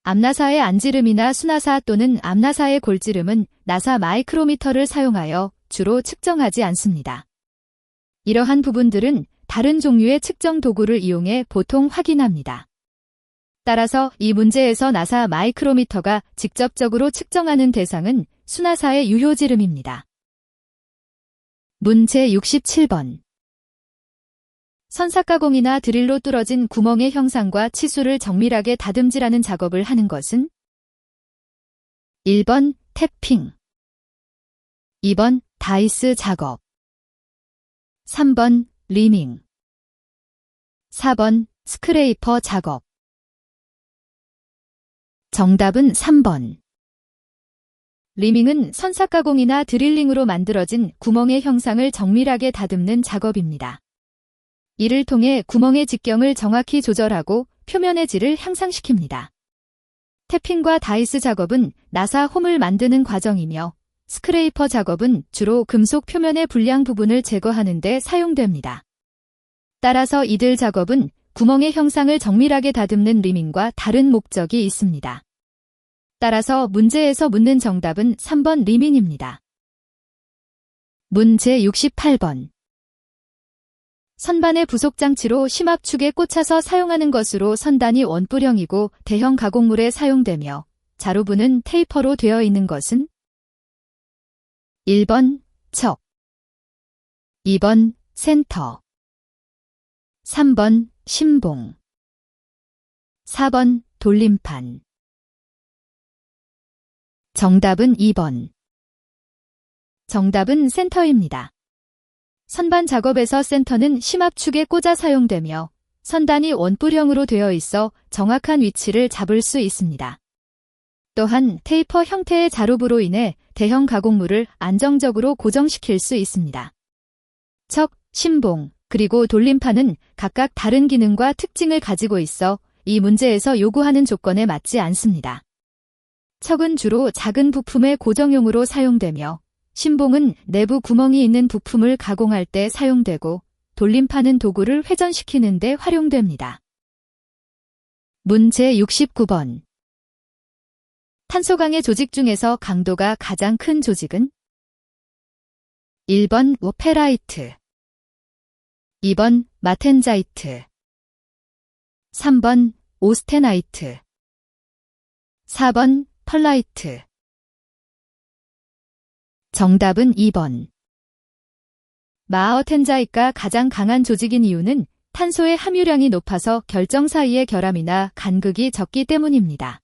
Speaker 1: 암나사의 안지름이나 수나사 또는 암나사의 골지름은 나사 마이크로미터를 사용하여 주로 측정하지 않습니다. 이러한 부분들은 다른 종류의 측정 도구를 이용해 보통 확인합니다. 따라서 이 문제에서 나사 마이크로미터가 직접적으로 측정하는 대상은 수나사의 유효지름입니다. 문제 67번. 선삭가공이나 드릴로 뚫어진 구멍의 형상과 치수를 정밀하게 다듬질하는 작업을 하는 것은 1번 태핑, 2번 다이스 작업, 3번 리밍, 4번 스크레이퍼 작업. 정답은 3번. 리밍은 선삭가공이나 드릴링으로 만들어진 구멍의 형상을 정밀하게 다듬는 작업입니다. 이를 통해 구멍의 직경을 정확히 조절하고 표면의 질을 향상시킵니다. 태핑과 다이스 작업은 나사 홈을 만드는 과정이며 스크레이퍼 작업은 주로 금속 표면의 불량 부분을 제거하는 데 사용됩니다. 따라서 이들 작업은 구멍의 형상을 정밀하게 다듬는 리밍과 다른 목적이 있습니다. 따라서 문제에서 묻는 정답은 3번 리밍입니다. 문제 68번. 선반의 부속장치로 심압축에 꽂혀서 사용하는 것으로 선단이 원뿔형이고 대형 가공물에 사용되며 자루부는 테이퍼로 되어 있는 것은 1번 척, 2번 센터, 3번 신봉, 4번 돌림판. 정답은 2번. 정답은 센터입니다. 선반 작업에서 센터는 심압축에 꽂아 사용되며 선단이 원뿔형으로 되어 있어 정확한 위치를 잡을 수 있습니다. 또한 테이퍼 형태의 자루부로 인해 대형 가공물을 안정적으로 고정시킬 수 있습니다. 척, 신봉, 그리고 돌림판은 각각 다른 기능과 특징을 가지고 있어 이 문제에서 요구하는 조건에 맞지 않습니다. 척은 주로 작은 부품의 고정용으로 사용되며 신봉은 내부 구멍이 있는 부품을 가공할 때 사용되고 돌림판은 도구를 회전시키는 데 활용됩니다. 문제 69번. 탄소강의 조직 중에서 강도가 가장 큰 조직은 1번 워페라이트, 2번 마텐자이트, 3번 오스테나이트, 4번 펄라이트. 정답은 2번. 마어텐자이트가 가장 강한 조직인 이유는 탄소의 함유량이 높아서 결정 사이의 결함이나 간극이 적기 때문입니다.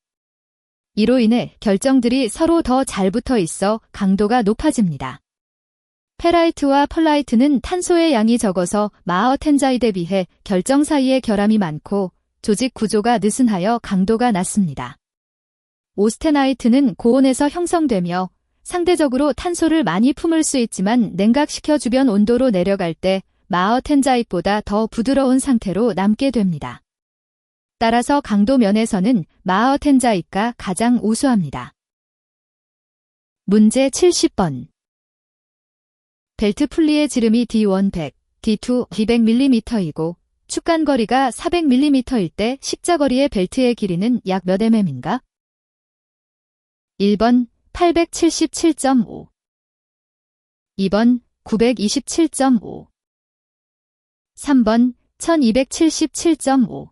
Speaker 1: 이로 인해 결정들이 서로 더 잘 붙어 있어 강도가 높아집니다. 페라이트와 펄라이트는 탄소의 양이 적어서 마어텐자이트에 비해 결정 사이의 결함이 많고 조직 구조가 느슨하여 강도가 낮습니다. 오스테나이트는 고온에서 형성되며 상대적으로 탄소를 많이 품을 수 있지만 냉각시켜 주변 온도로 내려갈 때 마어텐자이트보다 더 부드러운 상태로 남게 됩니다. 따라서 강도 면에서는 마어텐자이트가 가장 우수합니다. 문제 70번. 벨트 풀리의 지름이 D1 100, D2 200mm이고 축간거리가 400mm일 때 십자거리의 벨트의 길이는 약 몇 mm인가? 1번 877.5, 2번 927.5, 3번 1277.5,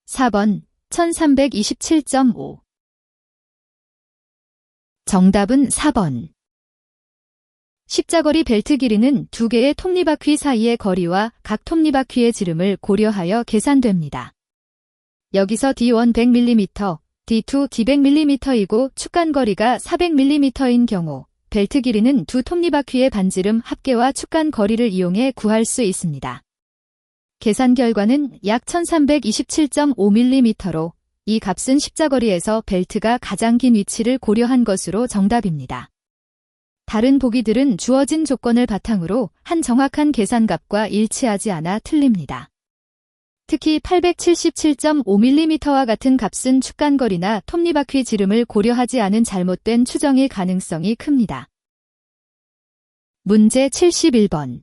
Speaker 1: 4번 1327.5. 정답은 4번. 십자거리 벨트 길이는 두 개의 톱니바퀴 사이의 거리와 각 톱니바퀴의 지름을 고려하여 계산됩니다. 여기서 D1 100mm, D2 200mm이고 축간거리가 400mm인 경우 벨트 길이는 두 톱니바퀴의 반지름 합계와 축간 거리를 이용해 구할 수 있습니다. 계산 결과는 약 1327.5mm로 이 값은 십자거리에서 벨트가 가장 긴 위치를 고려한 것으로 정답입니다. 다른 보기들은 주어진 조건을 바탕으로 한 정확한 계산값과 일치하지 않아 틀립니다. 특히 877.5mm와 같은 값은 축간거리나 톱니바퀴 지름을 고려하지 않은 잘못된 추정일 가능성이 큽니다. 문제 71번.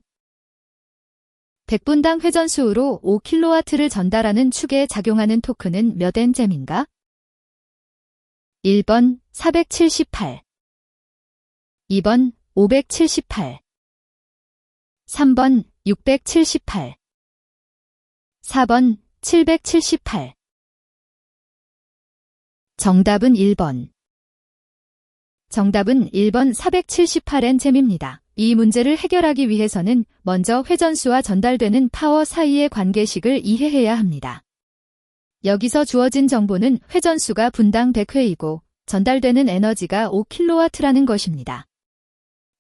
Speaker 1: 100분당 회전수로 5kW를 전달하는 축에 작용하는 토크는 몇 N잼인가? 1번 478, 2번 578, 3번 678, 4번 778. 정답은 1번. 정답은 1번 478N잼입니다. 이 문제를 해결하기 위해서는 먼저 회전수와 전달되는 파워 사이의 관계식을 이해해야 합니다. 여기서 주어진 정보는 회전수가 분당 100회이고 전달되는 에너지가 5kW라는 것입니다.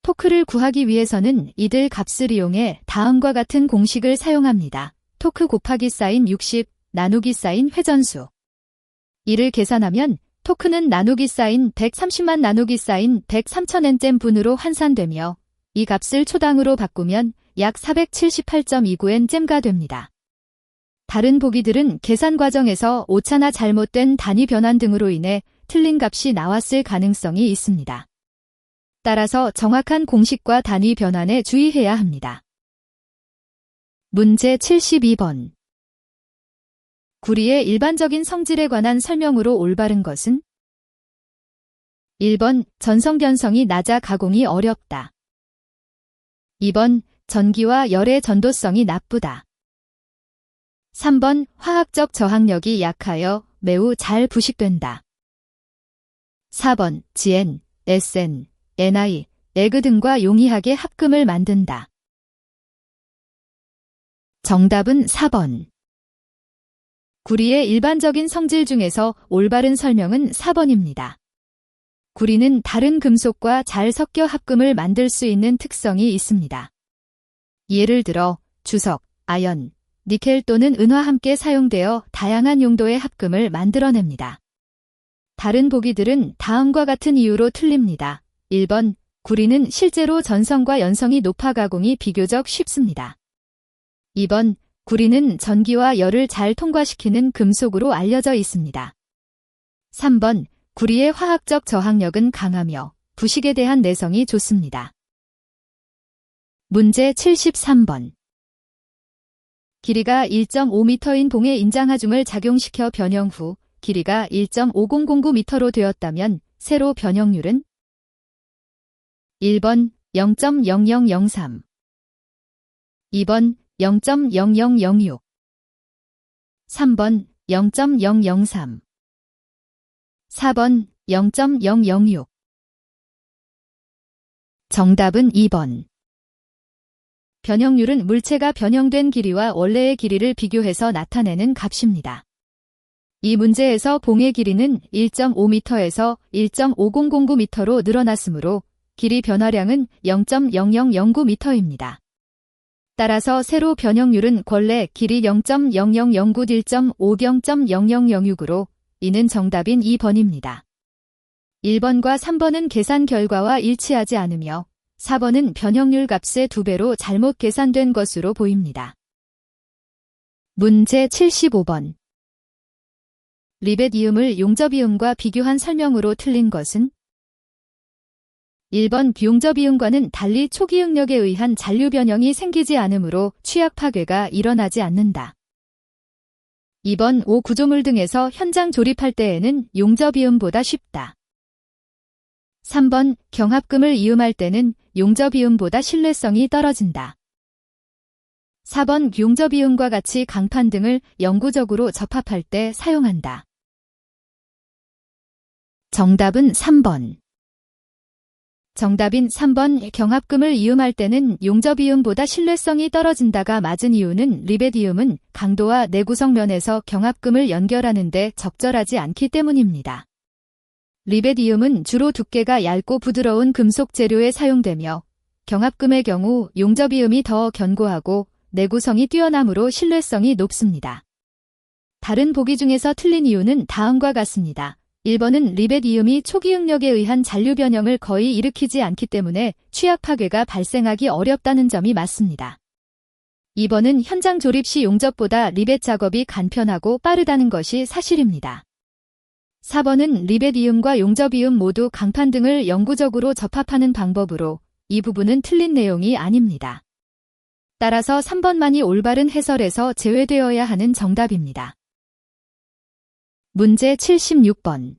Speaker 1: 토크를 구하기 위해서는 이들 값을 이용해 다음과 같은 공식을 사용합니다. 토크 곱하기 사인 60 나누기 사인 회전수. 이를 계산하면 토크는 나누기 사인 130만 나누기 사인 100,000N잼 분으로 환산되며 이 값을 초당으로 바꾸면 약 478.29N잼가 됩니다. 다른 보기들은 계산 과정에서 오차나 잘못된 단위 변환 등으로 인해 틀린 값이 나왔을 가능성이 있습니다. 따라서 정확한 공식과 단위 변환에 주의해야 합니다. 문제 72번. 구리의 일반적인 성질에 관한 설명으로 올바른 것은? 1번 전성견성이 낮아 가공이 어렵다. 2번 전기와 열의 전도성이 나쁘다. 3번 화학적 저항력이 약하여 매우 잘 부식된다. 4번 GN, SN, NI, 에그 등과 용이하게 합금을 만든다. 정답은 4번. 구리의 일반적인 성질 중에서 올바른 설명은 4번입니다. 구리는 다른 금속과 잘 섞여 합금을 만들 수 있는 특성이 있습니다. 예를 들어 주석, 아연, 니켈 또는 은화 함께 사용되어 다양한 용도의 합금을 만들어냅니다. 다른 보기들은 다음과 같은 이유로 틀립니다. 1번, 구리는 실제로 전성과 연성이 높아 가공이 비교적 쉽습니다. 2번, 구리는 전기와 열을 잘 통과시키는 금속으로 알려져 있습니다. 3번, 구리의 화학적 저항력은 강하며 부식에 대한 내성이 좋습니다. 문제 73번. 길이가 1.5m인 봉의 인장하중을 작용시켜 변형 후 길이가 1.5009m로 되었다면 세로 변형률은? 1번 0.0003, 2번 0.0006, 3번 0.003, 4번 0.006. 정답은 2번. 변형률은 물체가 변형된 길이와 원래의 길이를 비교해서 나타내는 값입니다. 이 문제에서 봉의 길이는 1.5m에서 1.5009m로 늘어났으므로 길이 변화량은 0.0009m입니다. 따라서 세로 변형률은 권래 길이 0.0009 1.5 0.0006으로 이는 정답인 2번입니다. 1번과 3번은 계산 결과와 일치하지 않으며 4번은 변형률 값의 2배로 잘못 계산된 것으로 보입니다. 문제 75번. 리베디움을 용접이음과 비교한 설명으로 틀린 것은? 1번 용접이음과는 달리 초기응력에 의한 잔류 변형이 생기지 않으므로 취약 파괴가 일어나지 않는다. 2번 5구조물 등에서 현장 조립할 때에는 용접이음보다 쉽다. 3번 경합금을 이음할 때는 용접이음보다 신뢰성이 떨어진다. 4번 용접이음과 같이 강판 등을 영구적으로 접합할 때 사용한다. 정답은 3번. 정답인 3번 경합금을 이음할 때는 용접이음보다 신뢰성이 떨어진다가 맞은 이유는 리베디움은 강도와 내구성 면에서 경합금을 연결하는 데 적절하지 않기 때문입니다. 리베디움은 주로 두께가 얇고 부드러운 금속 재료에 사용되며 경합금의 경우 용접이음이 더 견고하고 내구성이 뛰어나므로 신뢰성이 높습니다. 다른 보기 중에서 틀린 이유는 다음과 같습니다. 1번은 리베디움이 초기응력에 의한 잔류 변형을 거의 일으키지 않기 때문에 취약 파괴가 발생하기 어렵다는 점이 맞습니다. 2번은 현장 조립 시 용접보다 리벳 작업이 간편하고 빠르다는 것이 사실입니다. 4번은 리베디움과 용접이음 모두 강판 등을 영구적으로 접합하는 방법으로 이 부분은 틀린 내용이 아닙니다. 따라서 3번만이 올바른 해설에서 제외되어야 하는 정답입니다. 문제 76번.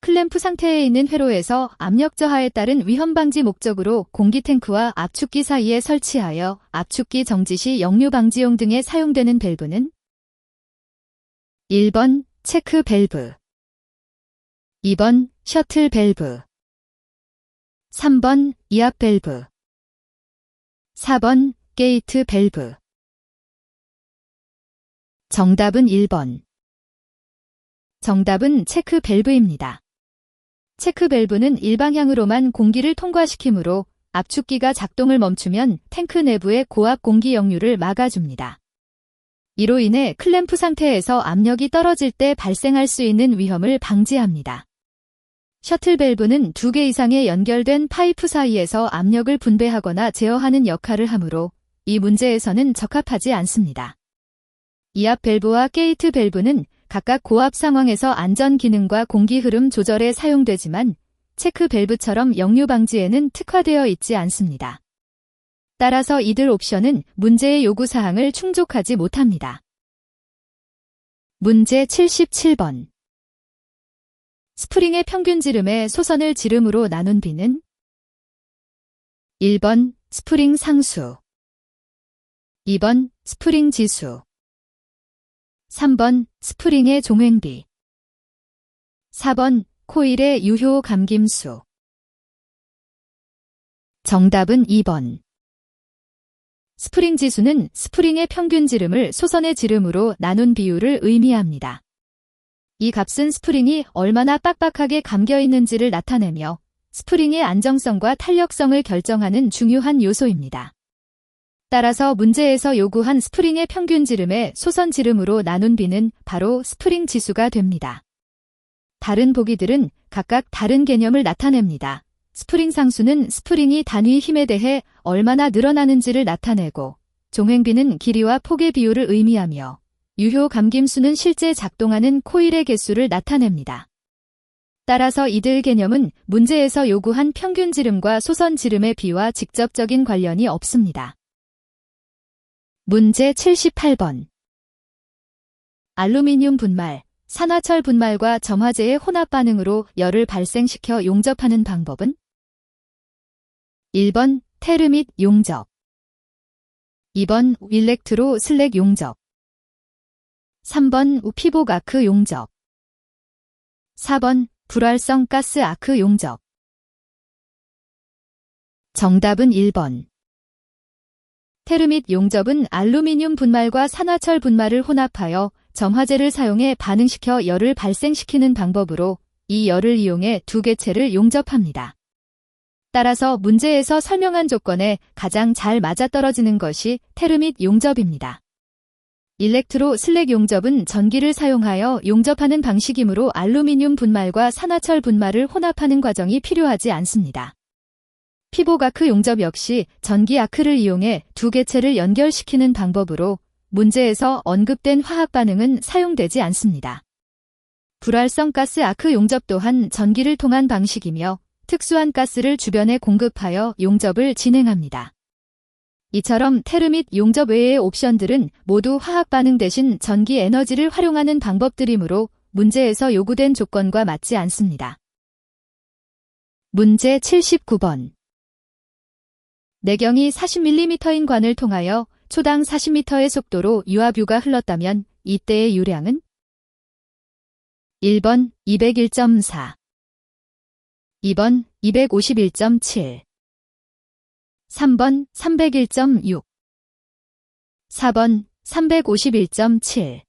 Speaker 1: 클램프 상태에 있는 회로에서 압력 저하에 따른 위험 방지 목적으로 공기 탱크와 압축기 사이에 설치하여 압축기 정지 시 역류 방지용 등에 사용되는 밸브는 1번 체크 밸브, 2번 셔틀 밸브, 3번 이압 밸브, 4번 게이트 밸브. 정답은 1번. 정답은 체크 밸브입니다. 체크 밸브는 일방향으로만 공기를 통과시키므로 압축기가 작동을 멈추면 탱크 내부의 고압 공기 역류를 막아줍니다. 이로 인해 클램프 상태에서 압력이 떨어질 때 발생할 수 있는 위험을 방지합니다. 셔틀 밸브는 2개 이상의 연결된 파이프 사이에서 압력을 분배하거나 제어하는 역할을 하므로 이 문제에서는 적합하지 않습니다. 이압 밸브와 게이트 밸브는 각각 고압 상황에서 안전 기능과 공기 흐름 조절에 사용되지만 체크 밸브처럼 역류 방지에는 특화되어 있지 않습니다. 따라서 이들 옵션은 문제의 요구사항을 충족하지 못합니다. 문제 77번. 스프링의 평균 지름의 소선을 지름으로 나눈 비는 1번 스프링 상수, 2번 스프링 지수, 3번 스프링의 종횡비, 4번 코일의 유효 감김수. 정답은 2번. 스프링 지수는 스프링의 평균 지름을 소선의 지름으로 나눈 비율을 의미합니다. 이 값은 스프링이 얼마나 빡빡하게 감겨 있는지를 나타내며 스프링의 안정성과 탄력성을 결정하는 중요한 요소입니다. 따라서 문제에서 요구한 스프링의 평균 지름의 소선 지름으로 나눈 비는 바로 스프링 지수가 됩니다. 다른 보기들은 각각 다른 개념을 나타냅니다. 스프링 상수는 스프링이 단위 힘에 대해 얼마나 늘어나는지를 나타내고, 종횡비는 길이와 폭의 비율을 의미하며, 유효 감김수는 실제 작동하는 코일의 개수를 나타냅니다. 따라서 이들 개념은 문제에서 요구한 평균 지름과 소선 지름의 비와 직접적인 관련이 없습니다. 문제 78번. 알루미늄 분말, 산화철 분말과 점화제의 혼합 반응으로 열을 발생시켜 용접하는 방법은 1번 테르밋 용접, 2번 일렉트로 슬랙 용접, 3번 피복 아크 용접, 4번 불활성 가스 아크 용접. 정답은 1번. 테르밋 용접은 알루미늄 분말과 산화철 분말을 혼합하여 점화제를 사용해 반응시켜 열을 발생시키는 방법으로 이 열을 이용해 두 개체를 용접합니다. 따라서 문제에서 설명한 조건에 가장 잘 맞아떨어지는 것이 테르밋 용접입니다. 일렉트로 슬랙 용접은 전기를 사용하여 용접하는 방식이므로 알루미늄 분말과 산화철 분말을 혼합하는 과정이 필요하지 않습니다. 피복 아크 용접 역시 전기 아크를 이용해 두 개체를 연결시키는 방법으로 문제에서 언급된 화학 반응은 사용되지 않습니다. 불활성 가스 아크 용접 또한 전기를 통한 방식이며 특수한 가스를 주변에 공급하여 용접을 진행합니다. 이처럼 테르밋 용접 외의 옵션들은 모두 화학 반응 대신 전기 에너지를 활용하는 방법들이므로 문제에서 요구된 조건과 맞지 않습니다. 문제 79번. 내경이 40mm인 관을 통하여 초당 40m의 속도로 유압유가 흘렀다면 이때의 유량은 1번 201.4, 2번 251.7, 3번 301.6, 4번 351.7.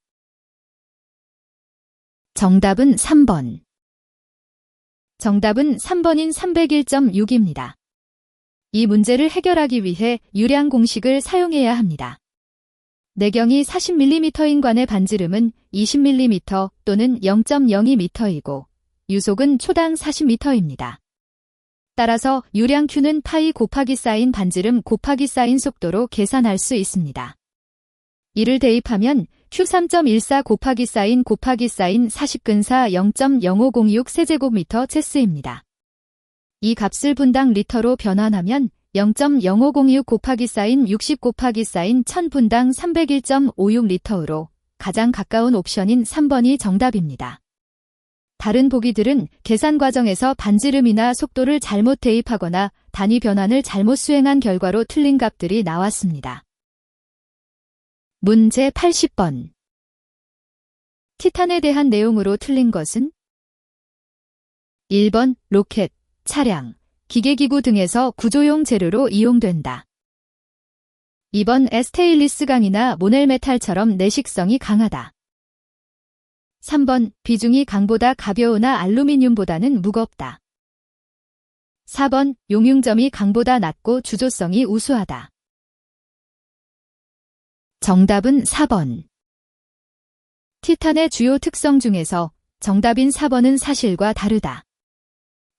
Speaker 1: 정답은 3번. 정답은 3번인 301.6입니다. 이 문제를 해결하기 위해 유량 공식을 사용해야 합니다. 내경이 40mm인 관의 반지름은 20mm 또는 0.02m이고 유속은 초당 40m입니다. 따라서 유량 Q는 파이 곱하기 사인 반지름 곱하기 사인 속도로 계산할 수 있습니다. 이를 대입하면 Q3.14 곱하기 사인 40근사 0.0506 세제곱미터 체스입니다. 이 값을 분당 리터로 변환하면 0.0506 곱하기 사인 60 곱하기 사인 1000분당 301.56 리터로 가장 가까운 옵션인 3번이 정답입니다. 다른 보기들은 계산 과정에서 반지름이나 속도를 잘못 대입하거나 단위 변환을 잘못 수행한 결과로 틀린 값들이 나왔습니다. 문제 80번. 티탄에 대한 내용으로 틀린 것은? 1번 로켓, 차량, 기계기구 등에서 구조용 재료로 이용된다. 2번 스테인리스 강이나 모넬메탈처럼 내식성이 강하다. 3번 비중이 강보다 가벼우나 알루미늄보다는 무겁다. 4번 용융점이 강보다 낮고 주조성이 우수하다. 정답은 4번. 티탄의 주요 특성 중에서 정답인 4번은 사실과 다르다.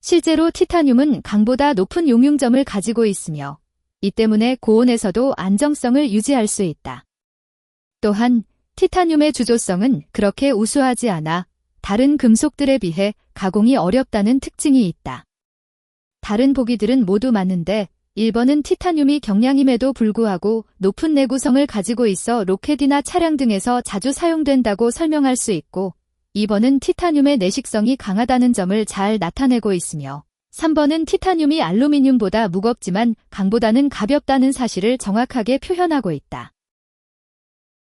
Speaker 1: 실제로 티타늄은 강보다 높은 용융점을 가지고 있으며 이 때문에 고온에서도 안정성을 유지할 수 있다. 또한 티타늄의 주조성은 그렇게 우수하지 않아 다른 금속들에 비해 가공이 어렵다는 특징이 있다. 다른 보기들은 모두 맞는데 1번은 티타늄이 경량임에도 불구하고 높은 내구성을 가지고 있어 로켓이나 차량 등에서 자주 사용된다고 설명할 수 있고 2번은 티타늄의 내식성이 강하다는 점을 잘 나타내고 있으며 3번은 티타늄이 알루미늄보다 무겁지만 강보다는 가볍다는 사실을 정확하게 표현하고 있다.